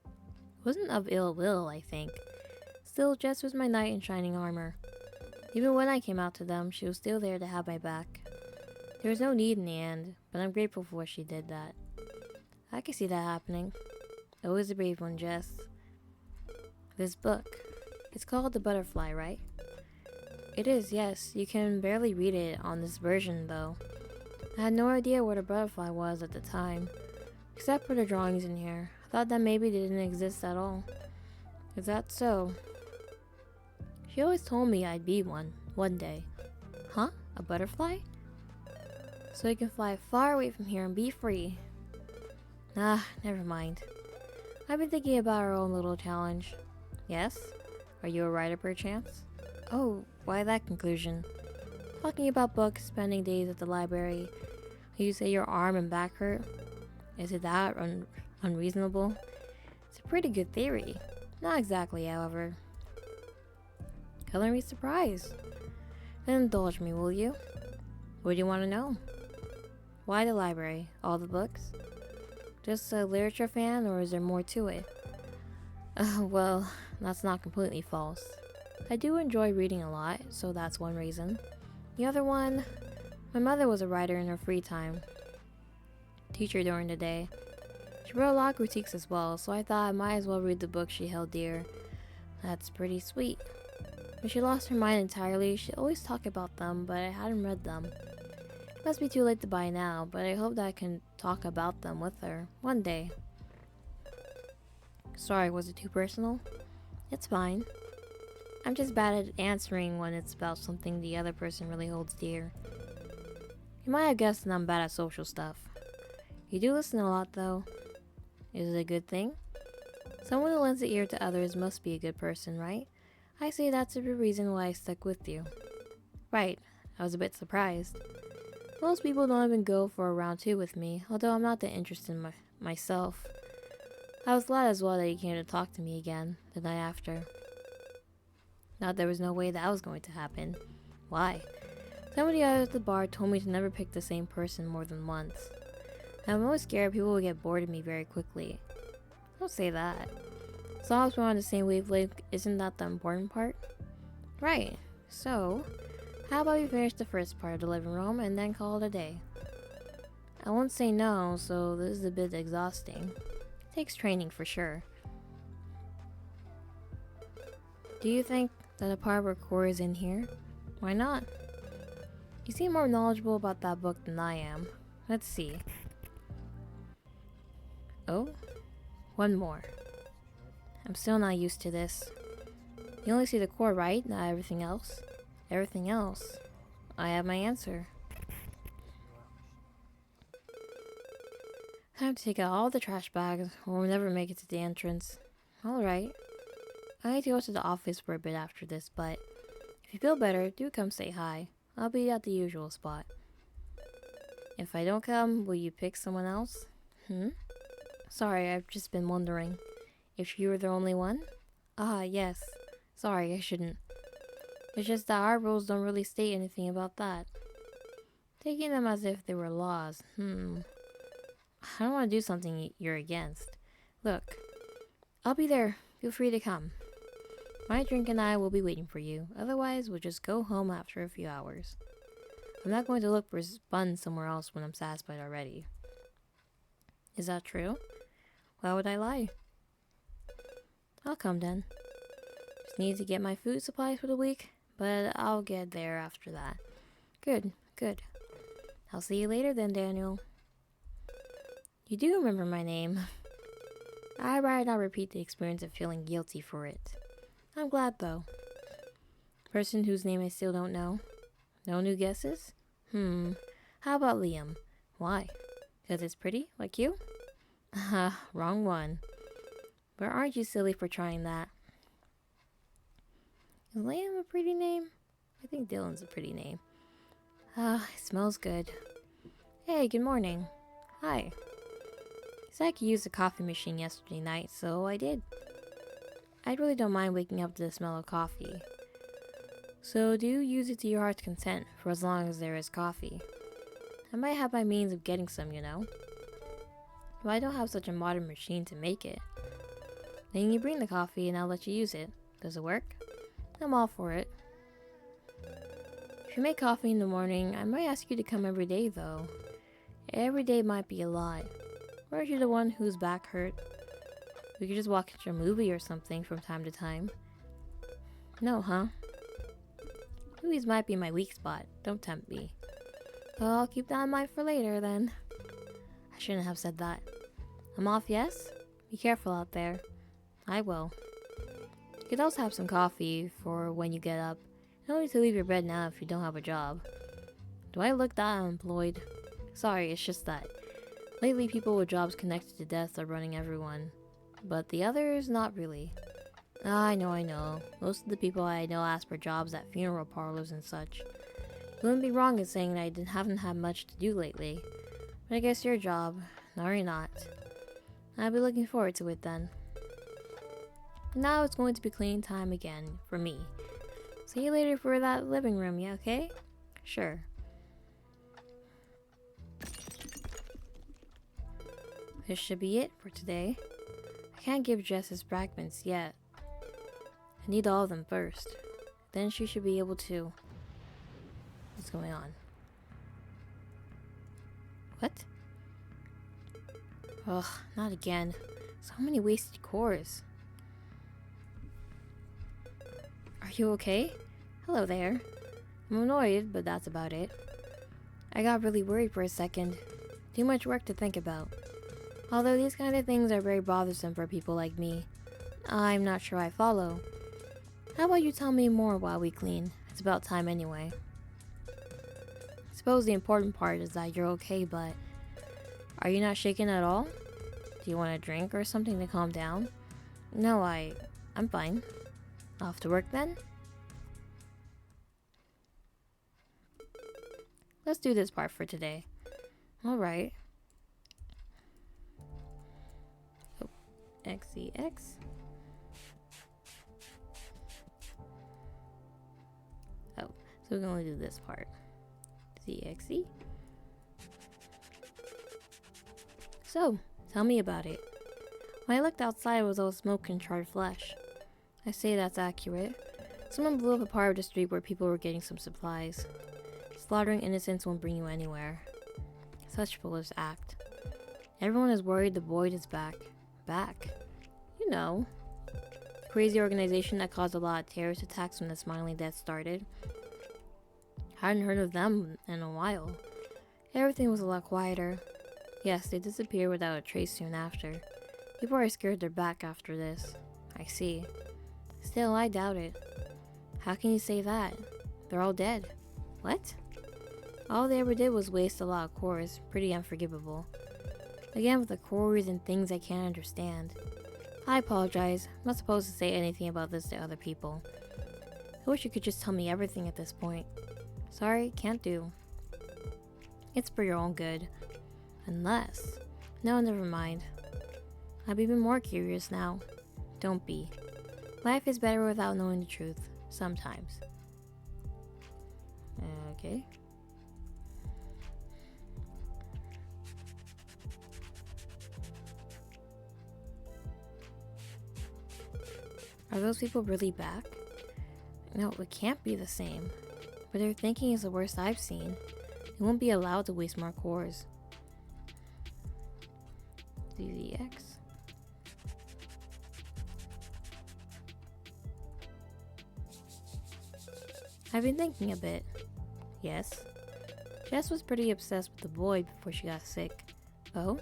It wasn't of ill will, I think. Still, Jess was my knight in shining armor. Even when I came out to them, she was still there to have my back. There was no need in the end, but I'm grateful for what she did that. I can see that happening. Always a brave one, Jess. This book. It's called The Butterfly, right? It is, yes. You can barely read it on this version, though. I had no idea what a butterfly was at the time. Except for the drawings in here. I thought that maybe they didn't exist at all. Is that so? She always told me I'd be one day. Huh? A butterfly? So you can fly far away from here and be free. Ah, never mind. I've been thinking about our own little challenge. Yes? Are you a writer perchance? Oh, why that conclusion? Talking about books, spending days at the library. You say your arm and back hurt? Is it that unreasonable? It's a pretty good theory. Not exactly, however. Color me surprised. Then indulge me, will you? What do you want to know? Why the library? All the books? Just a literature fan, or is there more to it? Well, that's not completely false. I do enjoy reading a lot, so that's one reason. The other one, my mother was a writer in her free time. Teacher during the day. She wrote a lot of critiques as well, so I thought I might as well read the books she held dear. That's pretty sweet. When she lost her mind entirely, she always talked about them, but I hadn't read them. It must be too late to buy now, but I hope that I can talk about them with her one day. Sorry, was it too personal? It's fine. I'm just bad at answering when it's about something the other person really holds dear. You might have guessed that I'm bad at social stuff. You do listen a lot, though. Is it a good thing? Someone who lends the ear to others must be a good person, right? I say that's the reason why I stuck with you. Right, I was a bit surprised. Most people don't even go for a round two with me, although I'm not that interested in myself. I was glad as well that you came to talk to me again the night after. Not there was no way that was going to happen. Why? Somebody out at the bar told me to never pick the same person more than once. I'm always scared people will get bored of me very quickly. Don't say that. As long as we're on the same wavelength, isn't that the important part? Right. So, how about we finish the first part of the living room and then call it a day? I won't say no, so this is a bit exhausting. Takes training for sure. Do you think that a part where Core is in here? Why not? You seem more knowledgeable about that book than I am. Let's see. Oh? One more. I'm still not used to this. You only see the core, right? Not everything else. Everything else. I have my answer. Time to take out all the trash bags, or we'll never make it to the entrance. Alright. I need to go to the office for a bit after this, but if you feel better, do come say hi. I'll be at the usual spot. If I don't come, will you pick someone else? Sorry, I've just been wondering. If you were the only one? Ah, yes. Sorry, I shouldn't. It's just that our rules don't really state anything about that. Taking them as if they were laws, I don't want to do something you're against. Look, I'll be there. Feel free to come. My drink and I will be waiting for you. Otherwise, we'll just go home after a few hours. I'm not going to look for fun somewhere else when I'm satisfied already. Is that true? Why would I lie? I'll come then. Just need to get my food supplies for the week, but I'll get there after that. Good, good. I'll see you later then, Daniel. You do remember my name. I'd rather not repeat the experience of feeling guilty for it. I'm glad, though. Person whose name I still don't know? No new guesses? How about Liam? Why? 'Cause it's pretty, like you? Haha, wrong one. But aren't you silly for trying that? Is Liam a pretty name? I think Dylan's a pretty name. It smells good. Hey, good morning. Hi. So I could use the coffee machine yesterday night, so I did. I really don't mind waking up to the smell of coffee. So do use it to your heart's content for as long as there is coffee. I might have my means of getting some, you know. But I don't have such a modern machine to make it. Then you bring the coffee and I'll let you use it. Does it work? I'm all for it. If you make coffee in the morning, I might ask you to come every day though. Every day might be a lot. Or if you're the one whose back hurt, we could just watch a movie or something from time to time. No, huh? Movies might be my weak spot. Don't tempt me. Well, I'll keep that in mind for later then. I shouldn't have said that. I'm off, yes? Be careful out there. I will. You could also have some coffee for when you get up. You don't need to leave your bed now if you don't have a job. Do I look that unemployed? Sorry, it's just that. Lately, people with jobs connected to death are running everyone. But the others, not really. I know. Most of the people I know ask for jobs at funeral parlors and such. You wouldn't be wrong in saying that I haven't had much to do lately. But I guess your job, or not. I'll be looking forward to it then. Now it's going to be cleaning time again, for me. See you later for that living room, yeah, okay? Sure. This should be it for today. I can't give Jess his fragments yet. I need all of them first. Then she should be able to... What's going on? What? Ugh, not again. So many wasted cores. Are you okay? Hello there. I'm annoyed, but that's about it. I got really worried for a second. Too much work to think about. Although these kind of things are very bothersome for people like me. I'm not sure I follow. How about you tell me more while we clean? It's about time anyway. I suppose the important part is that you're okay, but... Are you not shaken at all? Do you want a drink or something to calm down? No, I'm fine. Off to work then? Let's do this part for today. Alright. Oh, XEX. Oh, so we can only do this part. ZXE. So, tell me about it. When I looked outside, it was all smoke and charred flesh. I say that's accurate. Someone blew up a part of the street where people were getting some supplies. Slaughtering innocents won't bring you anywhere. Such foolish act. Everyone is worried the Void is back. Back? You know. The crazy organization that caused a lot of terrorist attacks when the Smiling Death started. Hadn't heard of them in a while. Everything was a lot quieter. Yes, they disappeared without a trace soon after. People are scared they're back after this. I see. Still, I doubt it. How can you say that? They're all dead. What? All they ever did was waste a lot of cores. Pretty unforgivable. Again with the cores and things I can't understand. I apologize. I'm not supposed to say anything about this to other people. I wish you could just tell me everything at this point. Sorry, can't do. It's for your own good. Unless... No, never mind. I'm even more curious now. Don't be. Life is better without knowing the truth. Sometimes. Okay. Are those people really back? No, it can't be the same. But their thinking is the worst I've seen. They won't be allowed to waste more cores. DZX. I've been thinking a bit. Yes. Jess was pretty obsessed with the boy before she got sick. Oh?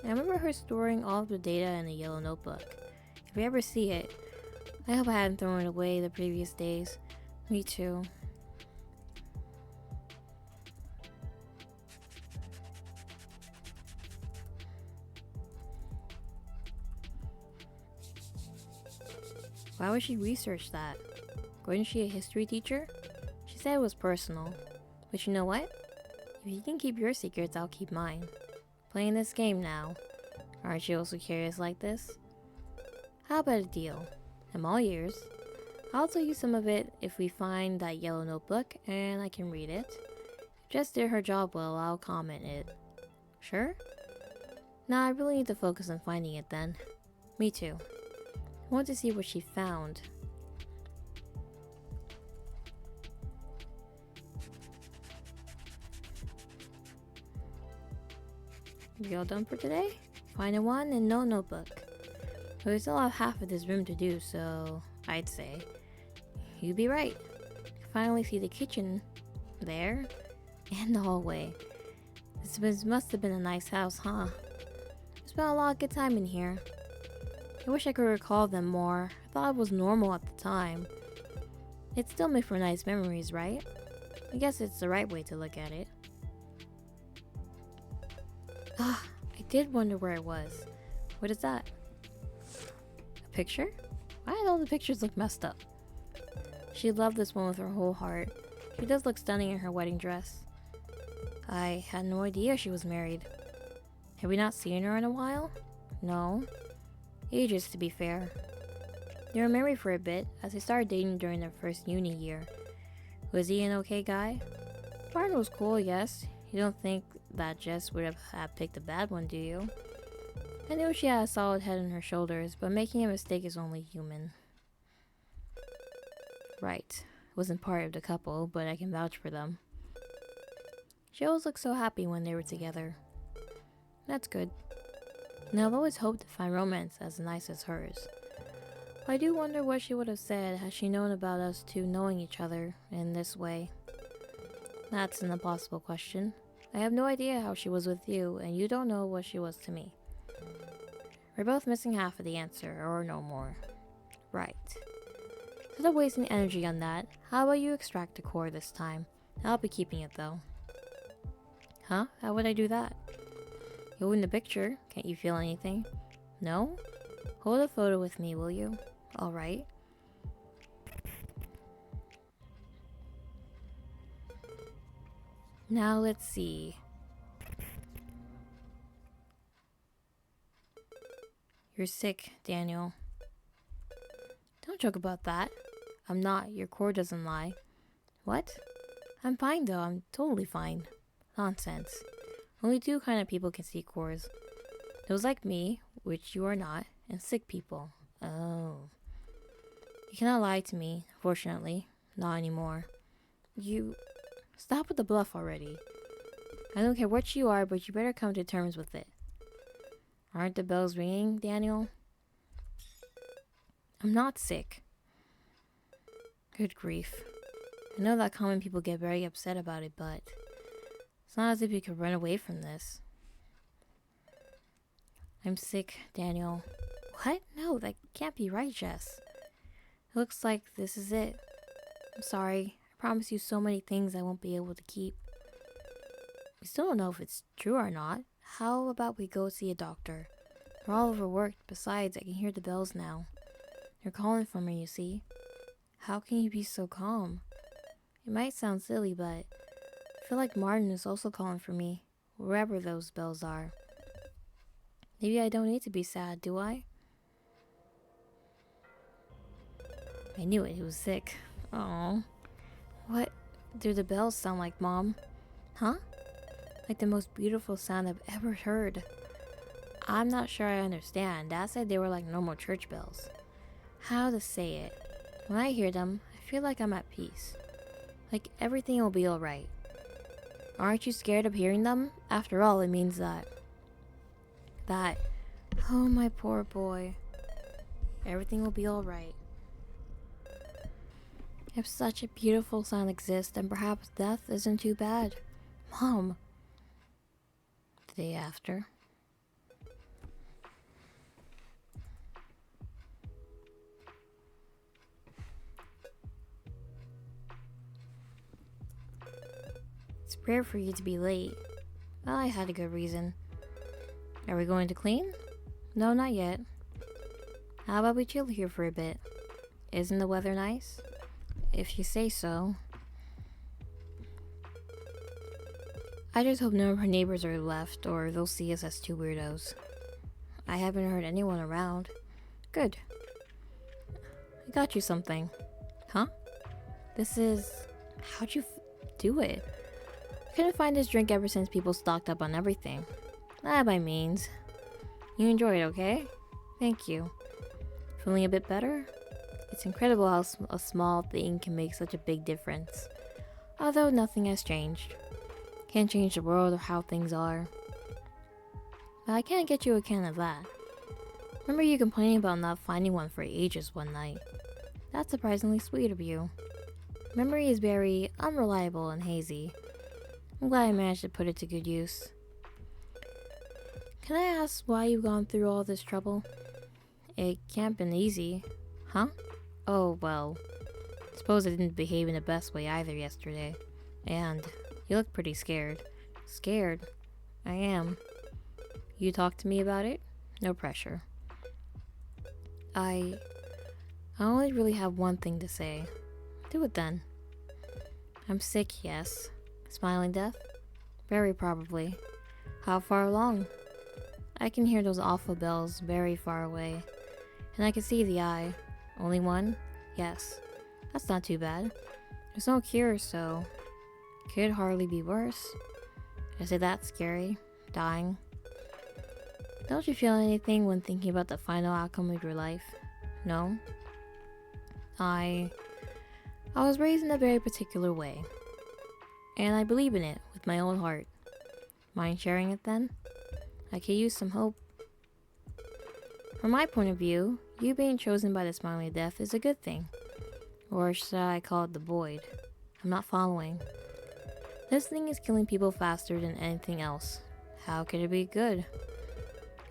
I remember her storing all of the data in a yellow notebook. If we ever see it, I hope I hadn't thrown it away the previous days. Me too. Why would she research that? Wasn't she a history teacher? She said it was personal. But you know what? If you can keep your secrets, I'll keep mine. Playing this game now. Aren't you also curious like this? How about a deal? I'm all ears. I'll tell you some of it if we find that yellow notebook and I can read it. If Jess did her job well, I'll comment it. Sure? Nah, I really need to focus on finding it then. Me too. I want to see what she found. We all done for today? Final one and no notebook. But we still have half of this room to do, so I'd say you'd be right. Finally see the kitchen there and the hallway. Must have been a nice house, huh? We spent a lot of good time in here. I wish I could recall them more. I thought it was normal at the time. It still made for nice memories, right? I guess it's the right way to look at it. Ah, I did wonder where it was. What is that? A picture? Why did all the pictures look messed up? She loved this one with her whole heart. She does look stunning in her wedding dress. I had no idea she was married. Have we not seen her in a while? No. Ages, to be fair. They were married for a bit, as they started dating during their first uni year. Was he an okay guy? Martin was cool, yes. You don't think that Jess would have picked a bad one, do you? I knew she had a solid head on her shoulders, but making a mistake is only human. Right. Wasn't part of the couple, but I can vouch for them. She always looked so happy when they were together. That's good. Now I've always hoped to find romance as nice as hers. I do wonder what she would have said had she known about us two knowing each other in this way. That's an impossible question. I have no idea how she was with you, and you don't know what she was to me. We're both missing half of the answer, or no more. Right. Instead of wasting energy on that, how about you extract the core this time? I'll be keeping it though. Huh? How would I do that? You're in the picture. Can't you feel anything? No? Hold a photo with me, will you? Alright. Now let's see. You're sick, Daniel. Don't joke about that. I'm not. Your core doesn't lie. What? I'm fine though. I'm totally fine. Nonsense. Only two kind of people can see cores. Those like me, which you are not, and sick people. Oh. You cannot lie to me, fortunately. Not anymore. You... Stop with the bluff already. I don't care what you are, but you better come to terms with it. Aren't the bells ringing, Daniel? I'm not sick. Good grief. I know that common people get very upset about it, but it's not as if you could run away from this. I'm sick, Daniel. What? No, that can't be right, Jess. It looks like this is it. I'm sorry. I promise you so many things I won't be able to keep. We still don't know if it's true or not. How about we go see a doctor? We're all overworked. Besides, I can hear the bells now. They're calling for me, you see. How can you be so calm? It might sound silly, but I feel like Martin is also calling for me, wherever those bells are. Maybe I don't need to be sad, do I? I knew it, he was sick. Oh, what Do the bells sound like Mom? Huh? Like the most beautiful sound I've ever heard. I'm not sure I understand. Dad said they were like normal church bells. How to say it? When I hear them, I feel like I'm at peace. Like everything will be alright. Aren't you scared of hearing them? After all, it means that... Oh, my poor boy. Everything will be alright. If such a beautiful sound exists, then perhaps death isn't too bad. Mom. The day after. It's rare for you to be late. Well, I had a good reason. Are we going to clean? No, not yet. How about we chill here for a bit? Isn't the weather nice? If you say so. I just hope none of her neighbors are left, or they'll see us as two weirdos. I haven't heard anyone around. Good. I got you something. Huh? This is... How'd you do it? I couldn't find this drink ever since people stocked up on everything. By means. You enjoy it, okay? Thank you. Feeling a bit better? It's incredible how a small thing can make such a big difference. Although nothing has changed. Can't change the world or how things are. But I can't get you a can of that. Remember you complaining about not finding one for ages one night. That's surprisingly sweet of you. Memory is very unreliable and hazy. I'm glad I managed to put it to good use. Can I ask why you've gone through all this trouble? It can't been easy. Huh? Oh, well. Suppose I didn't behave in the best way either yesterday. And you look pretty scared. Scared? I am. You talk to me about it? No pressure. I only really have one thing to say. Do it then. I'm sick, yes. Smiling death? Very probably. How far along? I can hear those awful bells very far away. And I can see the eye. Only one? Yes. That's not too bad. There's no cure, so... Could hardly be worse. Is it that scary? Dying? Don't you feel anything when thinking about the final outcome of your life? No? I was raised in a very particular way. And I believe in it with my own heart. Mind sharing it then? I could use some hope. From my point of view, you being chosen by the Smiling Death is a good thing. Or should I call it the void? I'm not following. This thing is killing people faster than anything else. How could it be good?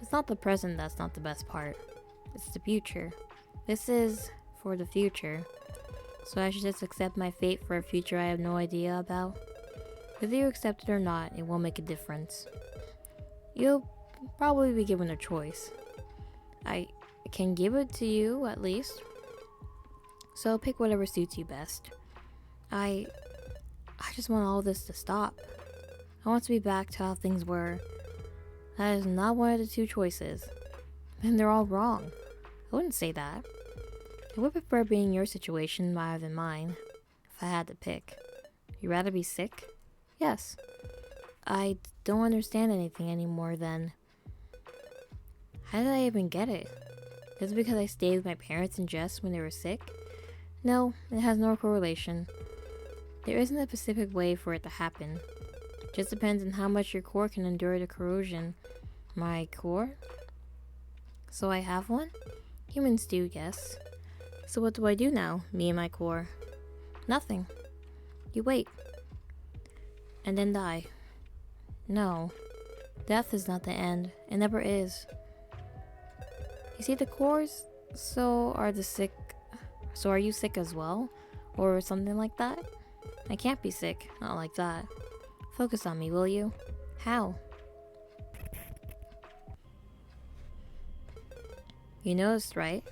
It's not the present that's not the best part. It's the future. This is for the future. So I should just accept my fate for a future I have no idea about? Whether you accept it or not, it won't make a difference. You'll probably be given a choice. I can give it to you, at least. So pick whatever suits you best. I just want all this to stop. I want to be back to how things were. That is not one of the two choices. And they're all wrong. I wouldn't say that. I would prefer being in your situation rather than mine, if I had to pick. You'd rather be sick? Yes. I don't understand anything anymore then. How did I even get it? Is it because I stayed with my parents and Jess when they were sick? No, it has no correlation. There isn't a specific way for it to happen. It just depends on how much your core can endure the corrosion. My core? So I have one? Humans do, yes. So what do I do now, me and my core? Nothing. You wait. And then die. No. Death is not the end. It never is. You see the cores? So are you sick as well? Or something like that? I can't be sick. Not like that. Focus on me, will you? How? You noticed, right?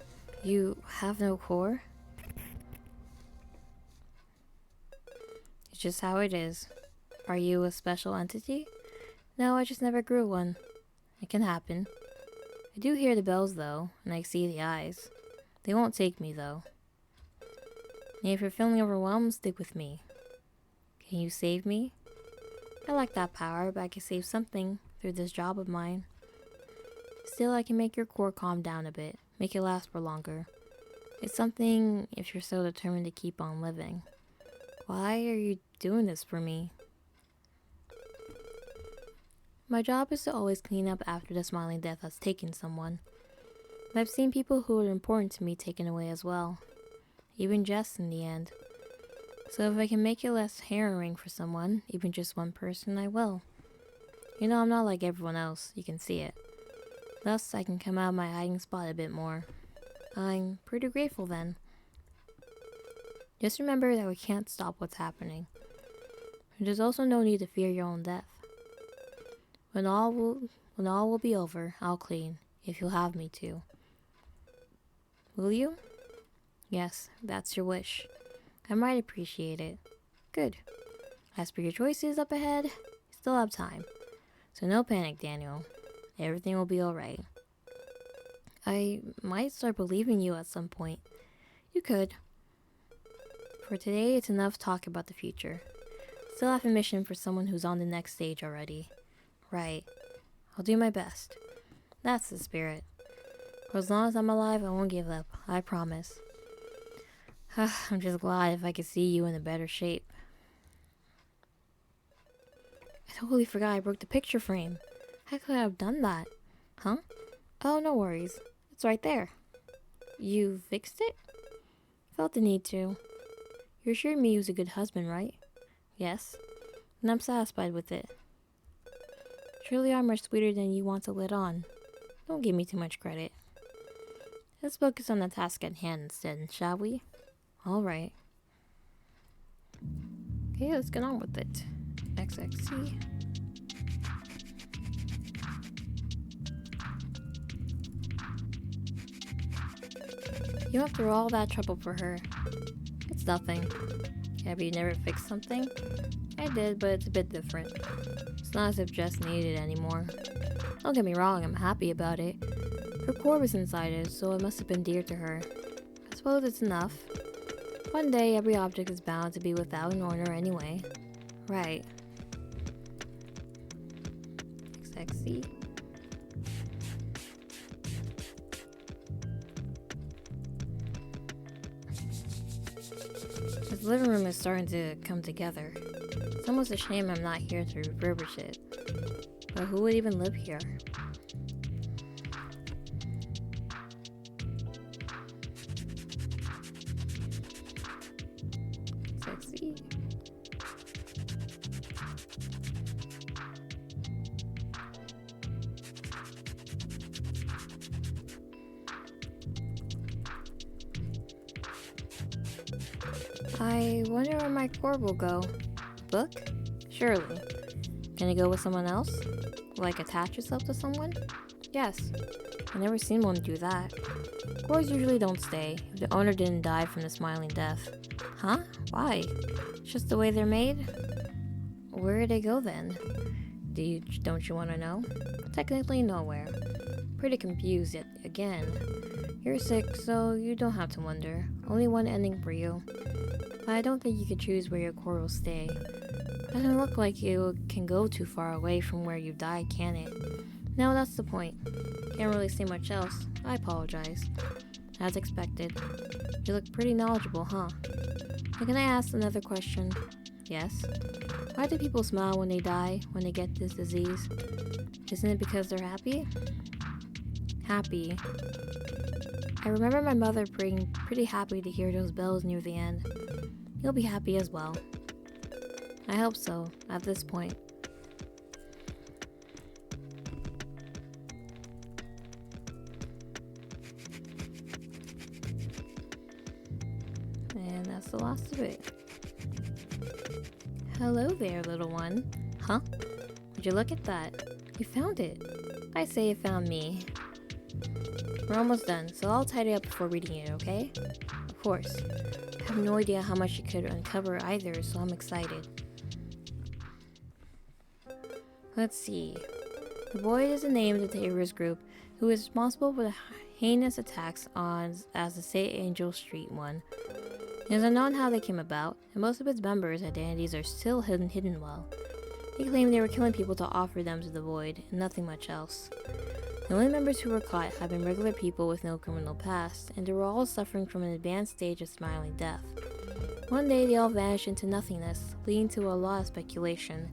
You have no core? It's just how it is. Are you a special entity? No, I just never grew one. It can happen. I do hear the bells though, and I see the eyes. They won't take me though. And if you're feeling overwhelmed, stick with me. Can you save me? I like that power, but I can save something through this job of mine. Still, I can make your core calm down a bit, make it last for longer. It's something if you're so determined to keep on living. Why are you doing this for me? My job is to always clean up after the smiling death has taken someone. But I've seen people who are important to me taken away as well. Even Jess in the end. So if I can make it less harrowing for someone, even just one person, I will. You know, I'm not like everyone else, you can see it. Thus, I can come out of my hiding spot a bit more. I'm pretty grateful then. Just remember that we can't stop what's happening. There's also no need to fear your own death. When all will be over, I'll clean, if you'll have me to. Will you? Yes, that's your wish. I might appreciate it. Good. As for your choices up ahead, you still have time. So no panic, Daniel. Everything will be alright. I might start believing you at some point. You could. For today, it's enough talk about the future. Still have a mission for someone who's on the next stage already. Right. I'll do my best. That's the spirit. For as long as I'm alive, I won't give up. I promise. I'm just glad if I could see you in a better shape. I totally forgot I broke the picture frame. How could I have done that? Huh? Oh, no worries. It's right there. You fixed it? Felt the need to. You assured me he was a good husband, right? Yes. And I'm satisfied with it. Surely I'm much sweeter than you want to let on. Don't give me too much credit. Let's focus on the task at hand instead, shall we? Alright. Okay, let's get on with it. XXC. You went through all that trouble for her. It's nothing. Yeah, but you never fixed something? I did, but it's a bit different. It's not as if Jess needed it anymore. Don't get me wrong, I'm happy about it. Her core was inside it, so it must have been dear to her. I suppose it's enough. One day, every object is bound to be without an owner anyway. Right. Sexy. This living room is starting to come together. It's almost a shame I'm not here to refurbish it. But who would even live here? Sexy. I wonder where my core will go. Book? Surely. Can it go with someone else? Like attach itself to someone? Yes. I've never seen one do that. Cores usually don't stay if the owner didn't die from the smiling death. Huh? Why? It's just the way they're made? Where do they go then? Don't you want to know? Technically nowhere. Pretty confused yet again. You're sick, so you don't have to wonder. Only one ending for you. But I don't think you can choose where your core will stay. Doesn't look like it can go too far away from where you died, can it? No, that's the point. Can't really say much else. I apologize. As expected. You look pretty knowledgeable, huh? But can I ask another question? Yes? Why do people smile when they die, when they get this disease? Isn't it because they're happy? Happy. I remember my mother being pretty happy to hear those bells near the end. You'll be happy as well. I hope so, at this point. And that's the last of it. Hello there, little one. Huh? Would you look at that? You found it. I say you found me. We're almost done, so I'll tidy up before reading it, okay? Of course. I have no idea how much you could uncover either, so I'm excited. Let's see. The Void is the name of the terrorist group who is responsible for the heinous attacks on as the St. Angel Street one. It is unknown how they came about, and most of its members' identities are still hidden well. They claim they were killing people to offer them to the void, and nothing much else. The only members who were caught have been regular people with no criminal past, and they were all suffering from an advanced stage of smiling death. One day they all vanished into nothingness, leading to a lot of speculation.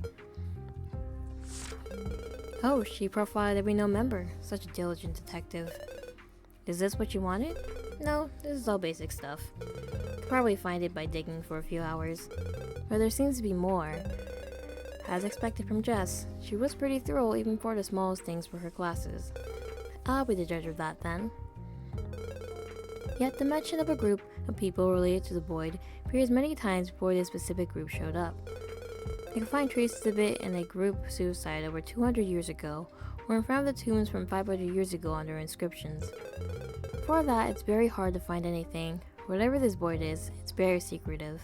Oh, she profiled every known member. Such a diligent detective. Is this what you wanted? No, this is all basic stuff. Could probably find it by digging for a few hours. But there seems to be more. As expected from Jess, she was pretty thorough even for the smallest things for her classes. I'll be the judge of that then. Yet the mention of a group of people related to the void appears many times before this specific group showed up. I can find traces of it in a group suicide over 200 years ago, or in front of the tombs from 500 years ago under inscriptions. For that, it's very hard to find anything. Whatever this void is, it's very secretive.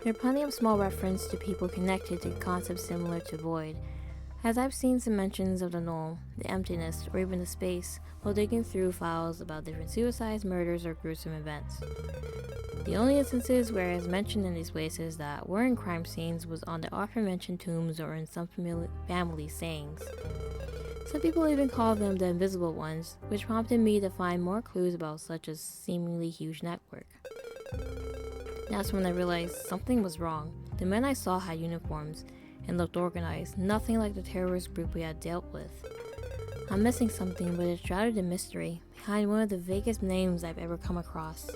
There are plenty of small references to people connected to concepts similar to void, as I've seen some mentions of the null, the emptiness, or even the space, while digging through files about different suicides, murders, or gruesome events. The only instances where it is mentioned in these places that were in crime scenes was on the aforementioned tombs or in some family sayings. Some people even call them the invisible ones, which prompted me to find more clues about such a seemingly huge network. That's when I realized something was wrong. The men I saw had uniforms and looked organized, nothing like the terrorist group we had dealt with. I'm missing something, but it's shrouded in mystery, behind one of the vaguest names I've ever come across.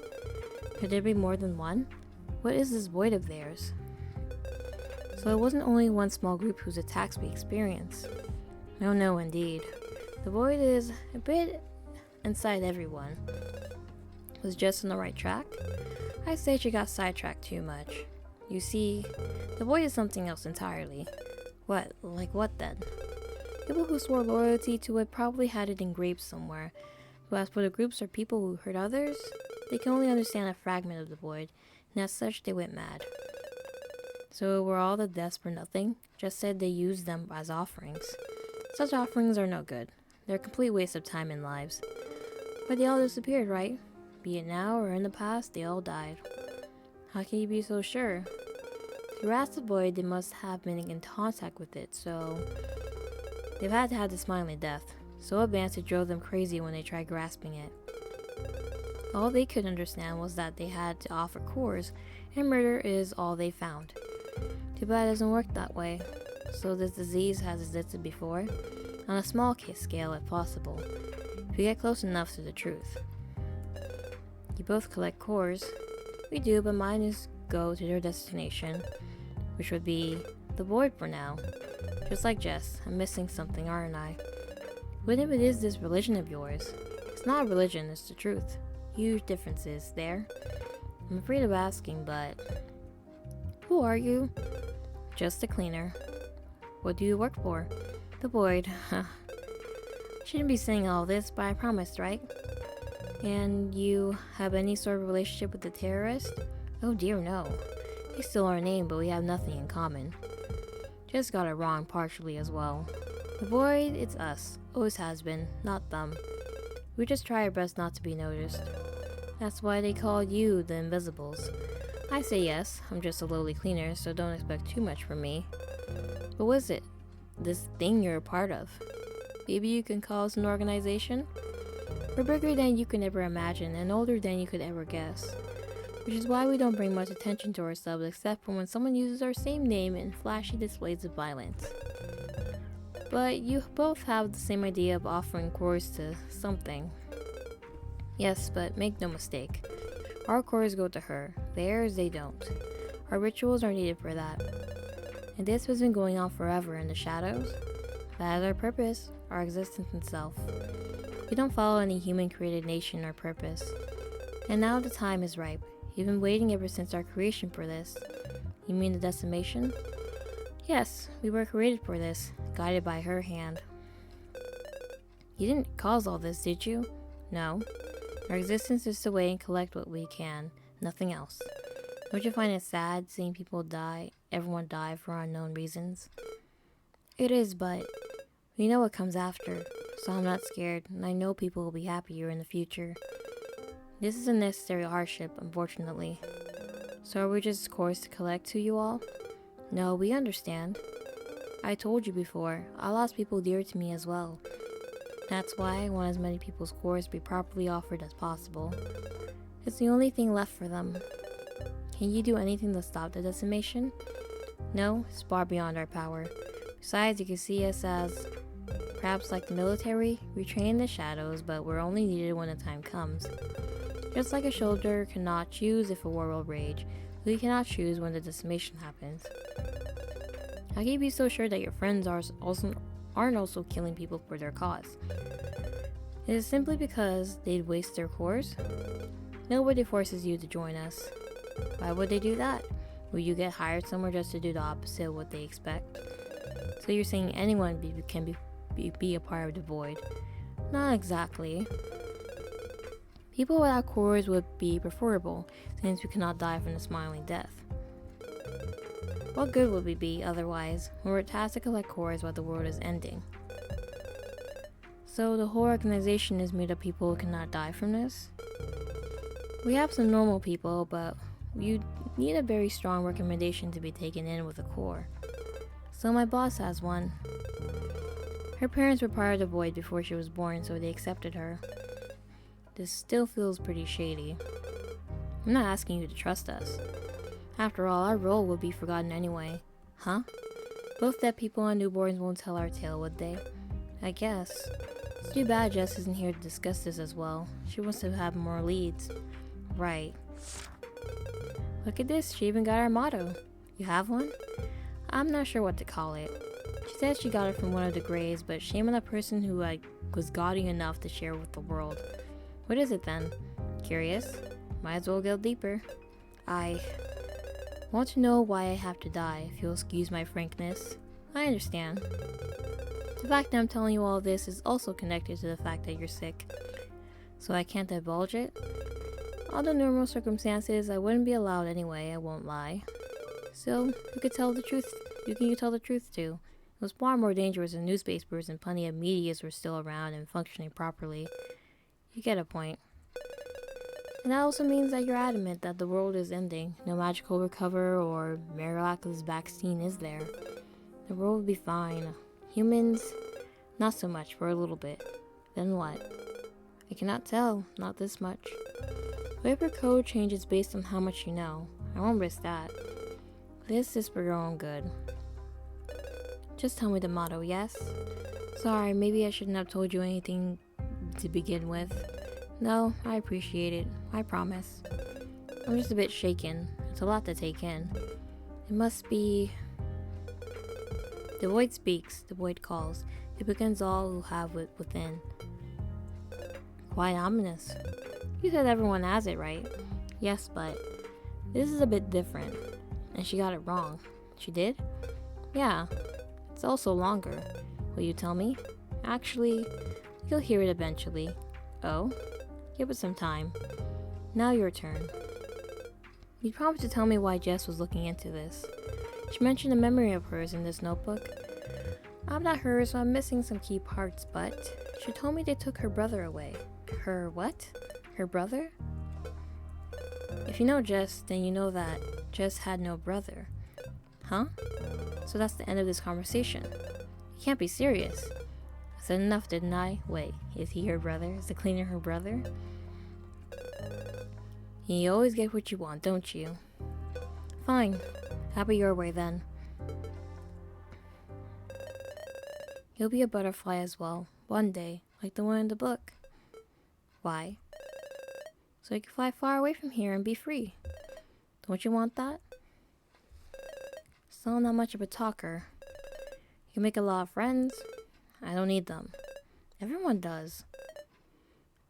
Could there be more than one? What is this void of theirs? So it wasn't only one small group whose attacks we experienced. Oh no, indeed. The void is a bit inside everyone. Was Jess on the right track? I say she got sidetracked too much. You see, the void is something else entirely. What? Like what then? People who swore loyalty to it probably had it engraved somewhere. But as for the groups or people who hurt others, they can only understand a fragment of the void, and as such they went mad. So were all the deaths for nothing? Just said they used them as offerings. Such offerings are no good. They're a complete waste of time and lives. But they all disappeared, right? Be it now or in the past, they all died. How can you be so sure? To harass the void, they must have been in contact with it, so they've had to have the smiling death. So advanced it drove them crazy when they tried grasping it. All they could understand was that they had to offer cores, and murder is all they found. Too bad it doesn't work that way. So this disease has existed before, on a small case scale if possible, if you get close enough to the truth. You both collect cores. We do, but mine is go to their destination, which would be the void for now. Just like Jess, I'm missing something, aren't I? What if it is this religion of yours? It's not a religion, it's the truth. Huge differences there. I'm afraid of asking, but who are you? Just a cleaner. What do you work for? The void. Shouldn't be saying all this, but I promised, right? And you have any sort of relationship with the terrorist? Oh dear, no. They still our name, but we have nothing in common. Just got it wrong partially as well. The void, it's us. Always has been, not them. We just try our best not to be noticed. That's why they call you the Invisibles. I say yes, I'm just a lowly cleaner, so don't expect too much from me. But what is it? This thing you're a part of? Maybe you can call us an organization? We're bigger than you can ever imagine and older than you could ever guess. Which is why we don't bring much attention to ourselves except for when someone uses our same name in flashy displays of violence. But you both have the same idea of offering cores to something. Yes, but make no mistake. Our cores go to her. Theirs, they don't. Our rituals are needed for that. And this has been going on forever in the shadows. That is our purpose, our existence itself. We don't follow any human-created nation or purpose. And now the time is ripe. You've been waiting ever since our creation for this. You mean the decimation? Yes, we were created for this, guided by her hand. You didn't cause all this, did you? No. Our existence is to wait and collect what we can, nothing else. Don't you find it sad seeing people die, everyone die for unknown reasons? It is, but we know what comes after, so I'm not scared, and I know people will be happier in the future. This is a necessary hardship, unfortunately. So are we just cores to collect to you all? No, we understand. I told you before, I lost people dear to me as well. That's why I want as many people's cores to be properly offered as possible. It's the only thing left for them. Can you do anything to stop the decimation? No, it's far beyond our power. Besides, you can see us as, perhaps like the military, we train in the shadows, but we're only needed when the time comes. Just like a soldier cannot choose if a war will rage, we cannot choose when the decimation happens. How can you be so sure that your friends aren't also killing people for their cause? It is simply because they'd waste their cores? Nobody forces you to join us. Why would they do that? Will you get hired somewhere just to do the opposite of what they expect? So you're saying anyone can be a part of the void? Not exactly. People without cores would be preferable, since we cannot die from the smiling death. What good would we be otherwise, when we're tasked to collect cores while the world is ending? So the whole organization is made of people who cannot die from this? We have some normal people, but you need a very strong recommendation to be taken in with a core. So my boss has one. Her parents were part of the void before she was born, so they accepted her. This still feels pretty shady. I'm not asking you to trust us. After all, our role would be forgotten anyway. Huh? Both dead people and newborns won't tell our tale, would they? I guess. It's too bad Jess isn't here to discuss this as well. She wants to have more leads. Right. Look at this, she even got our motto. You have one? I'm not sure what to call it. She says she got it from one of the Greys, but shame on the person who was gaudy enough to share with the world. What is it then? Curious? Might as well go deeper. I want to know why I have to die, if you'll excuse my frankness. I understand. The fact that I'm telling you all this is also connected to the fact that you're sick. So I can't divulge it? Under normal circumstances, I wouldn't be allowed anyway, I won't lie. So, you could tell the truth. You can tell the truth too. It was far more dangerous than newspapers and plenty of medias were still around and functioning properly. You get a point. And that also means that you're adamant that the world is ending. No magical recover or miraculous vaccine is there. The world will be fine. Humans, not so much for a little bit. Then what? I cannot tell, not this much. Whatever code changes based on how much you know. I won't risk that. This is for your own good. Just tell me the motto, yes? Sorry, maybe I shouldn't have told you anything to begin with. No, I appreciate it. I promise. I'm just a bit shaken. It's a lot to take in. It must be... The void speaks, the void calls. It begins all who have it within. Quite ominous. You said everyone has it, right? Yes, but this is a bit different. And she got it wrong. She did? Yeah. It's also longer. Will you tell me? Actually, you'll hear it eventually. Oh? Give it some time. Now your turn. You promised to tell me why Jess was looking into this. She mentioned a memory of hers in this notebook. I'm not her, so I'm missing some key parts, but she told me they took her brother away. Her what? Her brother? If you know Jess, then you know that Jess had no brother. Huh? So that's the end of this conversation. You can't be serious. I said enough, didn't I? Wait, is he her brother? Is the cleaner her brother? You always get what you want, don't you? Fine. Have it your way then. You'll be a butterfly as well, one day, like the one in the book. Why? So you can fly far away from here and be free. Don't you want that? Still not much of a talker. You can make a lot of friends. I don't need them. Everyone does.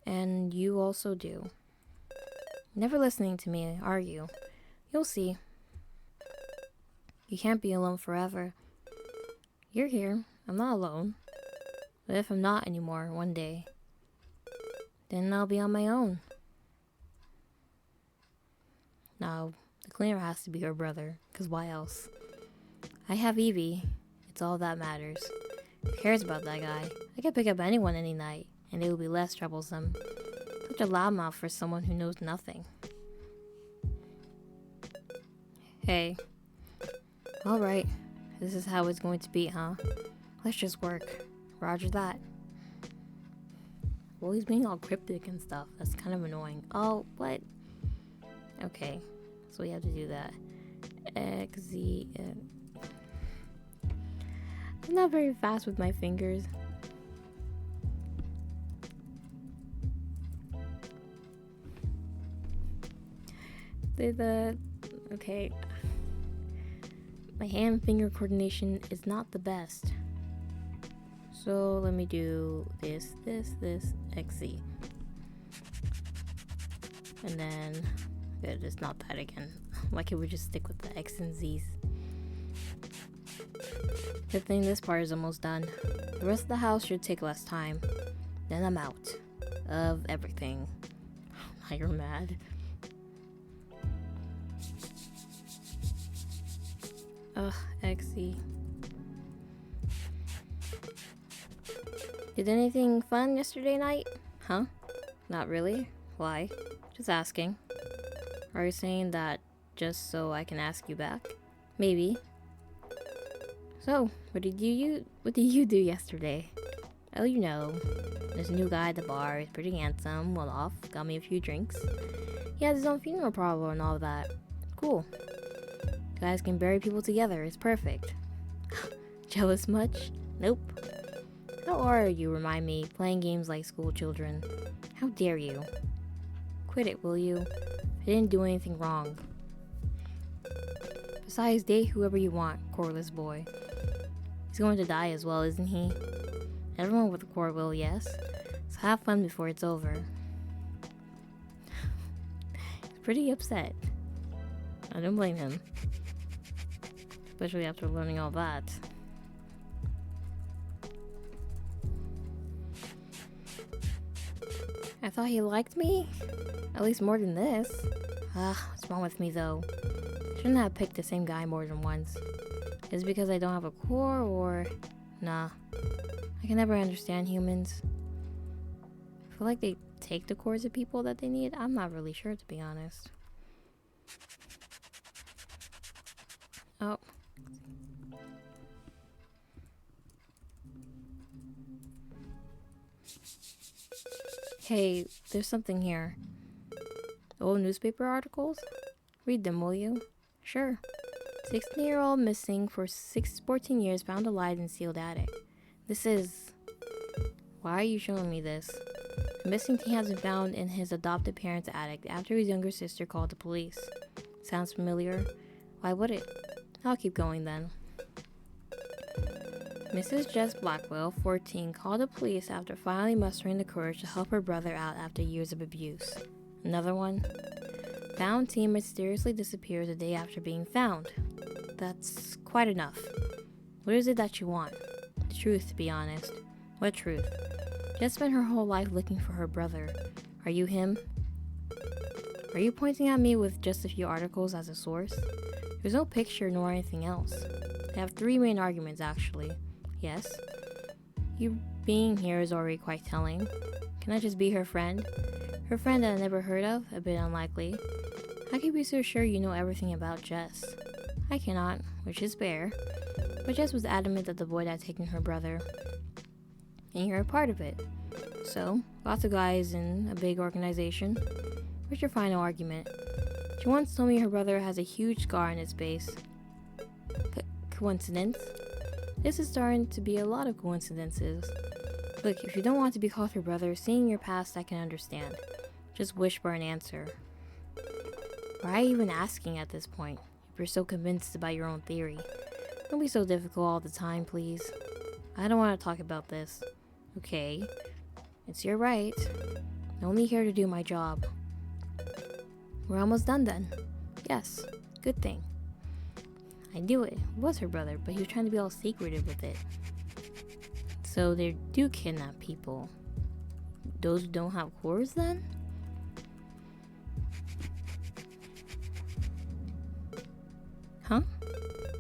And you also do. Never listening to me, are you? You'll see. You can't be alone forever. You're here. I'm not alone. But if I'm not anymore one day, then I'll be on my own. Now, the cleaner has to be her brother, because why else? I have Evie. It's all that matters. Who cares about that guy? I can pick up anyone any night, and it will be less troublesome. Such a loudmouth for someone who knows nothing. Hey. Alright. This is how it's going to be, huh? Let's just work. Roger that. Well, he's being all cryptic and stuff. That's kind of annoying. Oh, what? Okay. So we have to do that. X, Z, I'm not very fast with my fingers. Okay. My hand-finger coordination is not the best. So let me do this, XZ. And then, it's not that again. Like it would just stick with the X and Z's. Good thing this part is almost done. The rest of the house should take less time. Then I'm out of everything. Now you're mad. Ugh, XZ. Did anything fun yesterday night? Huh? Not really? Why? Just asking. Are you saying that just so I can ask you back? Maybe. So, what did you do yesterday? Oh, you know, there's a new guy at the bar. He's pretty handsome, well off, got me a few drinks. He has his own funeral parlor and all that. Cool. Guys can bury people together. It's perfect. Jealous much? Nope. How are you, remind me, playing games like school children? How dare you? Quit it, will you? I didn't do anything wrong. Besides, date whoever you want, coreless boy. He's going to die as well, isn't he? Everyone with a core will, yes. So have fun before it's over. He's pretty upset. I don't blame him. Especially after learning all that. I thought he liked me? At least more than this. What's wrong with me though? Shouldn't have picked the same guy more than once. Is it because I don't have a core or... Nah. I can never understand humans. I feel like they take the cores of people that they need. I'm not really sure, to be honest. Oh. Hey, there's something here. Old newspaper articles? Read them, will you? Sure. 16-year-old missing for 14 years found alive in sealed attic. This is... Why are you showing me this? The missing teen has been found in his adopted parents' attic after his younger sister called the police. Sounds familiar? Why would it? I'll keep going then. Mrs. Jess Blackwell, 14, called the police after finally mustering the courage to help her brother out after years of abuse. Another one? Found teen mysteriously disappears a day after being found. That's quite enough. What is it that you want? The truth, to be honest. What truth? Jess spent her whole life looking for her brother. Are you him? Are you pointing at me with just a few articles as a source? There's no picture nor anything else. I have 3 main arguments, actually. Yes. You being here is already quite telling. Can I just be her friend? Her friend that I never heard of? A bit unlikely. How can you be so sure you know everything about Jess? I cannot, which is fair. But Jess was adamant that the boy had taken her brother. And you're a part of it. So, lots of guys in a big organization. What's your final argument? She once told me her brother has a huge scar on his face. Coincidence? This is starting to be a lot of coincidences. Look, if you don't want to be called her brother, seeing your past I can understand. Just wish for an answer. Why are you even asking at this point? If you're so convinced about your own theory. Don't be so difficult all the time, please. I don't want to talk about this. Okay. It's your right. I'm only here to do my job. We're almost done then. Yes. Good thing. I knew it. It was her brother, but he was trying to be all secretive with it. So they do kidnap people. Those who don't have cores then? Huh?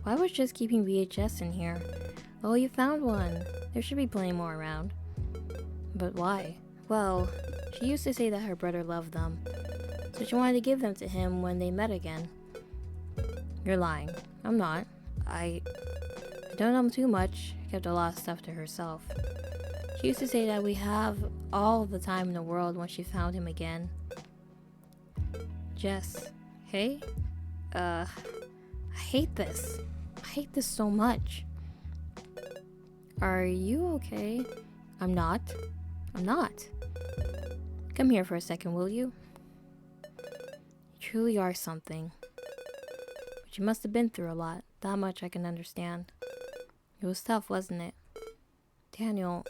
Why was just keeping VHS in here? Oh, you found one. There should be plenty more around. But why? Well, she used to say that her brother loved them. So she wanted to give them to him when they met again. You're lying. I'm not. I don't know too much. She kept a lot of stuff to herself. She used to say that we have all the time in the world when she found him again. Jess. Hey? I hate this. I hate this so much. Are you okay? I'm not. I'm not. Come here for a second, will you? You truly are something. But you must have been through a lot. That much I can understand. It was tough, wasn't it? Daniel,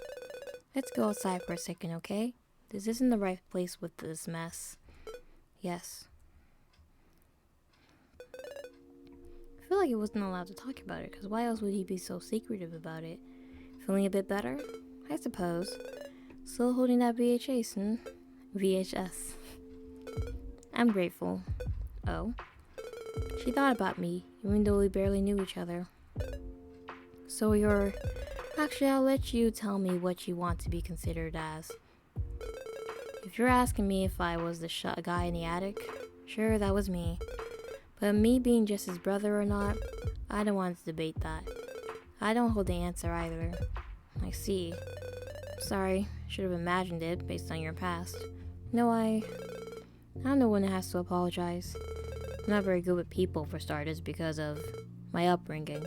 let's go outside for a second, okay? This isn't the right place with this mess. Yes. I feel like he wasn't allowed to talk about it, because why else would he be so secretive about it? Feeling a bit better? I suppose. Still holding that VHS. I'm grateful. Oh? She thought about me, even though we barely knew each other. So you're... Actually, I'll let you tell me what you want to be considered as. If you're asking me if I was the guy in the attic, sure, that was me. But me being just his brother or not, I don't want to debate that. I don't hold the answer either. I see. Sorry, should have imagined it based on your past. No, I don't know when it has to apologize. I'm not very good with people, for starters, because of my upbringing.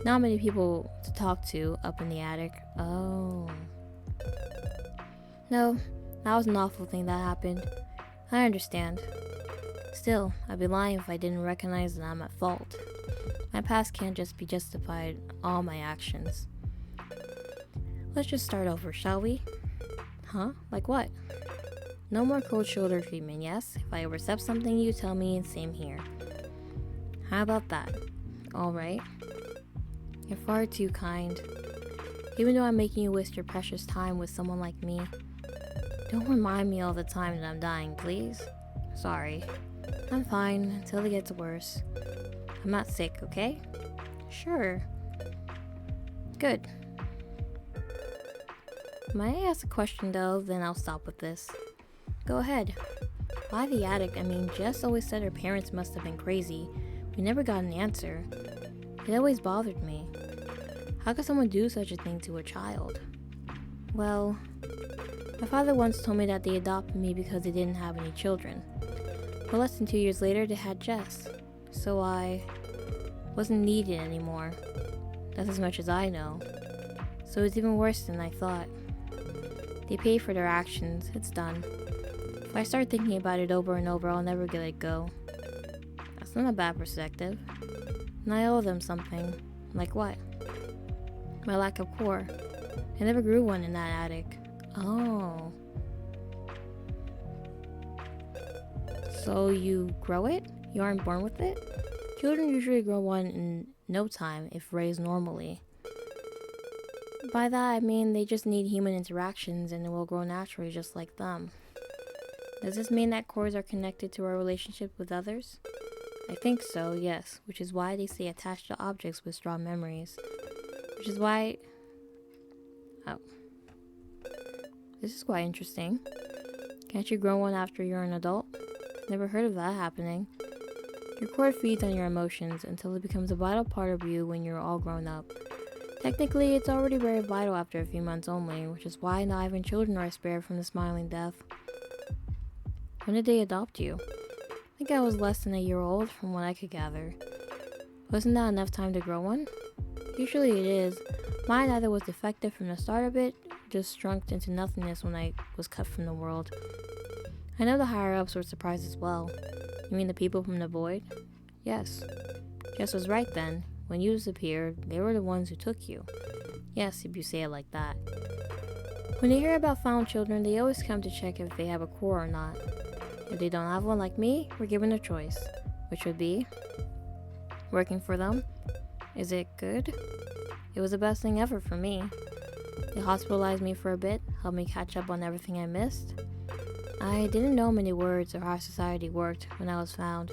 Not many people to talk to up in the attic. Oh. No, that was an awful thing that happened. I understand. Still, I'd be lying if I didn't recognize that I'm at fault. My past can't just be justified all my actions. Let's just start over, shall we? Huh? Like what? No more cold shoulder treatment, yes? If I overstep something, you tell me, and same here. How about that? Alright. You're far too kind. Even though I'm making you waste your precious time with someone like me. Don't remind me all the time that I'm dying, please. Sorry. I'm fine until it gets worse. I'm not sick, okay? Sure. Good. Might I ask a question though, then I'll stop with this. Go ahead. Why the attic? I mean, Jess always said her parents must have been crazy. We never got an answer. It always bothered me. How could someone do such a thing to a child? Well, my father once told me that they adopted me because they didn't have any children. But less than 2 years later, they had Jess. So I wasn't needed anymore. That's as much as I know. So it's even worse than I thought. They pay for their actions. It's done. If I start thinking about it over and over, I'll never let it go. That's not a bad perspective. And I owe them something. Like what? My lack of core. I never grew one in that attic. Oh. So you grow it? You aren't born with it? Children usually grow one in no time if raised normally. By that I mean they just need human interactions and it will grow naturally just like them. Does this mean that cores are connected to our relationship with others? I think so, yes, which is why they stay attached to objects with strong memories. Which is why... Oh. This is quite interesting. Can't you grow one after you're an adult? Never heard of that happening. Your core feeds on your emotions until it becomes a vital part of you when you're all grown up. Technically, it's already very vital after a few months only, which is why not even children are spared from the smiling death. When did they adopt you? I think I was less than a year old, from what I could gather. Wasn't that enough time to grow one? Usually it is. Mine either was defective from the start of it, or just shrunk into nothingness when I was cut from the world. I know the higher-ups were surprised as well. You mean the people from the void? Yes. Jess was right then. When you disappeared, they were the ones who took you. Yes, if you say it like that. When they hear about found children, they always come to check if they have a core or not. If they don't have one like me, we're given a choice. Which would be... working for them. Is it good? It was the best thing ever for me. They hospitalized me for a bit, helped me catch up on everything I missed. I didn't know many words or how society worked when I was found.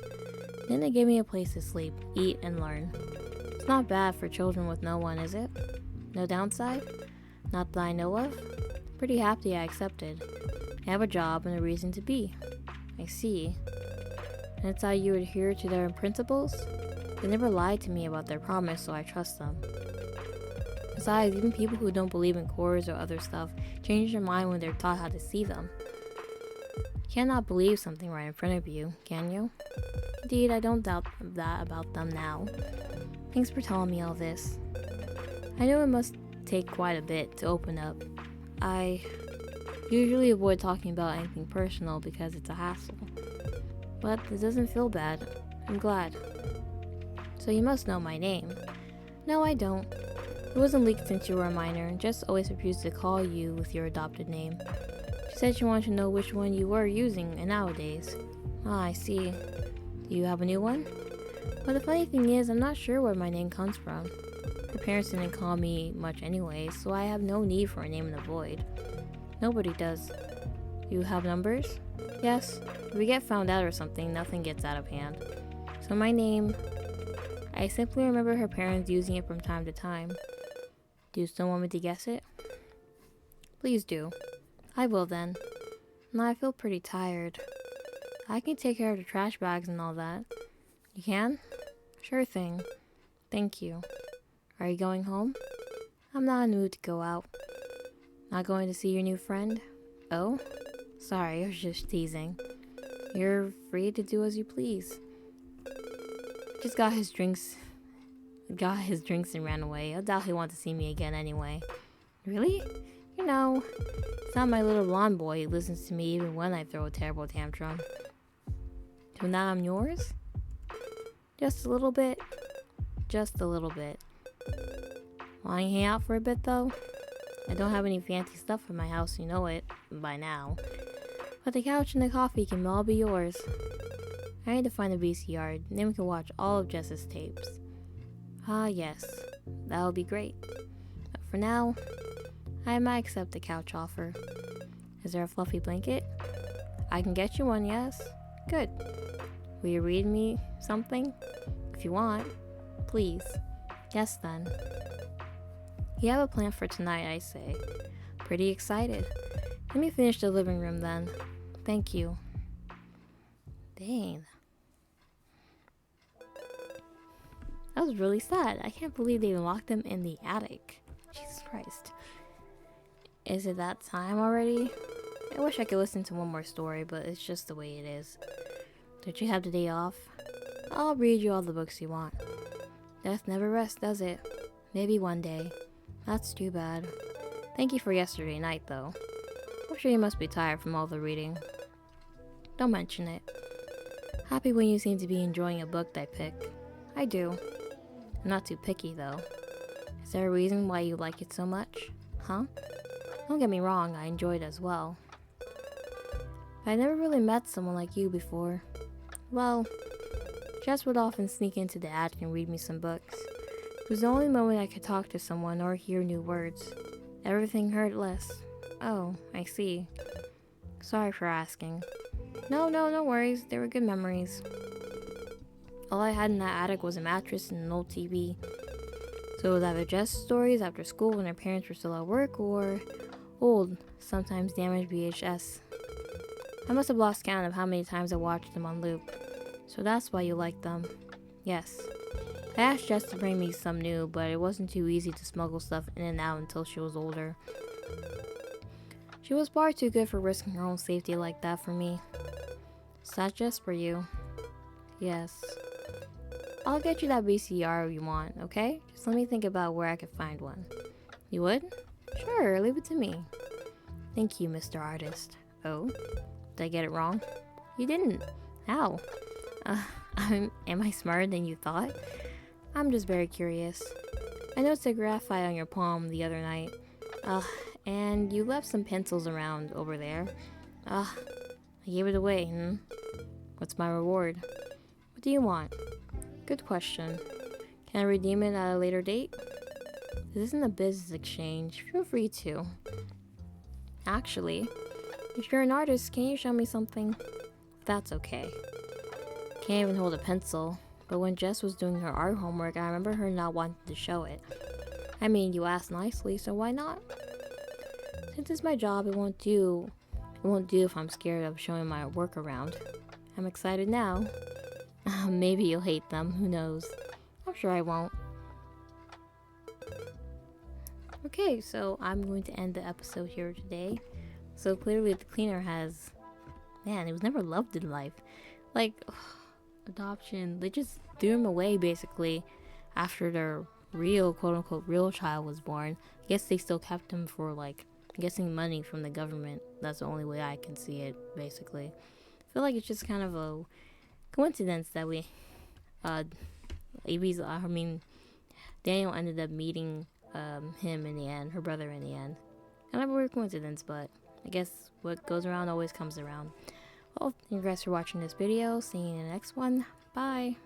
Then they gave me a place to sleep, eat, and learn. It's not bad for children with no one, is it? No downside? Not that I know of. Pretty happy I accepted. I have a job and a reason to be. I see. And it's how you adhere to their principles? They never lied to me about their promise, so I trust them. Besides, even people who don't believe in chords or other stuff change their mind when they're taught how to see them. You cannot believe something right in front of you, can you? Indeed, I don't doubt that about them now. Thanks for telling me all this. I know it must take quite a bit to open up. I usually avoid talking about anything personal because it's a hassle. But it doesn't feel bad. I'm glad. So you must know my name. No, I don't. It wasn't leaked since you were a minor, and Jess always refused to call you with your adopted name. She said she wanted to know which one you were using nowadays. Ah, I see. Do you have a new one? Well, the funny thing is, I'm not sure where my name comes from. Her parents didn't call me much anyway, so I have no need for a name in the void. Nobody does. You have numbers? Yes. If we get found out or something, nothing gets out of hand. So my name... I simply remember her parents using it from time to time. Do you still want me to guess it? Please do. I will then. Now I feel pretty tired. I can take care of the trash bags and all that. You can? Sure thing. Thank you. Are you going home? I'm not in the mood to go out. Not going to see your new friend? Oh? Sorry, I was just teasing. You're free to do as you please. Just got his drinks and ran away. I doubt he wants to see me again anyway. Really? You know, it's not my little blonde boy who listens to me even when I throw a terrible tantrum. So now I'm yours? Just a little bit? Just a little bit. Wanna hang out for a bit though? I don't have any fancy stuff in my house, you know it by now. But the couch and the coffee can all be yours. I need to find a VCR, then we can watch all of Jess's tapes. Ah yes, that would be great. But for now, I might accept the couch offer. Is there a fluffy blanket? I can get you one, yes? Good. Will you read me something? If you want. Please. Yes then. You have a plan for tonight, I say. Pretty excited. Let me finish the living room then. Thank you. Dang. That was really sad. I can't believe they locked them in the attic. Jesus Christ. Is it that time already? I wish I could listen to one more story, but it's just the way it is. Don't you have the day off? I'll read you all the books you want. Death never rests, does it? Maybe one day. That's too bad. Thank you for yesterday night, though. I'm sure you must be tired from all the reading. Don't mention it. Happy when you seem to be enjoying a book I pick. I do. I'm not too picky, though. Is there a reason why you like it so much? Huh? Don't get me wrong, I enjoy it as well. But I never really met someone like you before. Well, Jess would often sneak into the attic and read me some books. It was the only moment I could talk to someone or hear new words. Everything hurt less. Oh, I see. Sorry for asking. No worries. They were good memories. All I had in that attic was a mattress and an old TV. So it was either Jess stories after school when her parents were still at work, or old, sometimes damaged VHS. I must have lost count of how many times I watched them on loop. So that's why you like them. Yes. I asked Jess to bring me some new, but it wasn't too easy to smuggle stuff in and out until she was older. She was far too good for risking her own safety like that for me. Is that just for you? Yes. I'll get you that VCR you want, okay? Just let me think about where I could find one. You would? Sure, leave it to me. Thank you, Mr. Artist. Oh? Did I get it wrong? You didn't. How? Am I smarter than you thought? I'm just very curious. I noticed a graphite on your palm the other night. And you left some pencils around over there. I gave it away, What's my reward? What do you want? Good question. Can I redeem it at a later date? This isn't a business exchange. Feel free to. Actually, if you're an artist, can you show me something? That's okay. Can't even hold a pencil. But when Jess was doing her art homework, I remember her not wanting to show it. I mean, you asked nicely, so why not? Since it's my job, it won't do if I'm scared of showing my work around. I'm excited now. Maybe you'll hate them, who knows. I'm sure I won't. Okay, so I'm going to end the episode here today. So clearly the cleaner has... Man, he was never loved in life. Like, adoption, they just threw him away basically after their real, quote-unquote, real child was born. I guess they still kept him for, like, getting money from the government. That's the only way I can see it, basically. I feel like it's just kind of a coincidence that Daniel ended up meeting him in the end, her brother in the end. Kind of a weird coincidence, but I guess what goes around always comes around. Well, thank you guys for watching this video. See you in the next one. Bye.